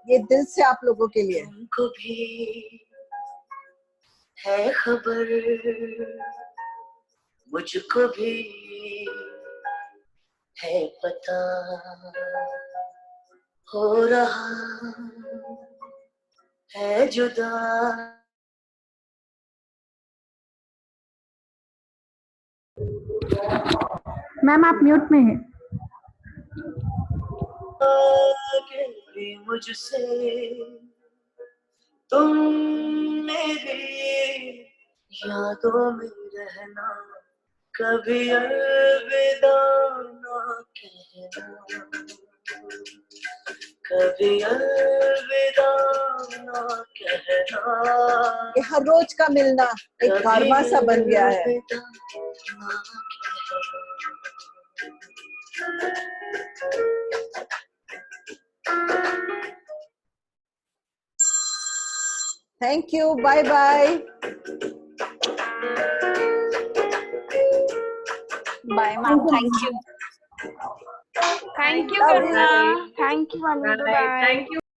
ये दिल से आप लोगों के लिए तुमको भी है खबर, मुझको भी है पता, हो रहा है जुदा। मैम आप म्यूट में हैं। आगे भी मुझसे तुम मेरी यादों में रहना, कभी अलविदा ना कहना, कभी अलविदा ना कहना। ये हर रोज का मिलना एक कारवां सा बन गया है। Thank you. Bye bye. Bye, ma'am. Thank you. Thank you, Karuna. Thank you, Anu. Bye. Thank you.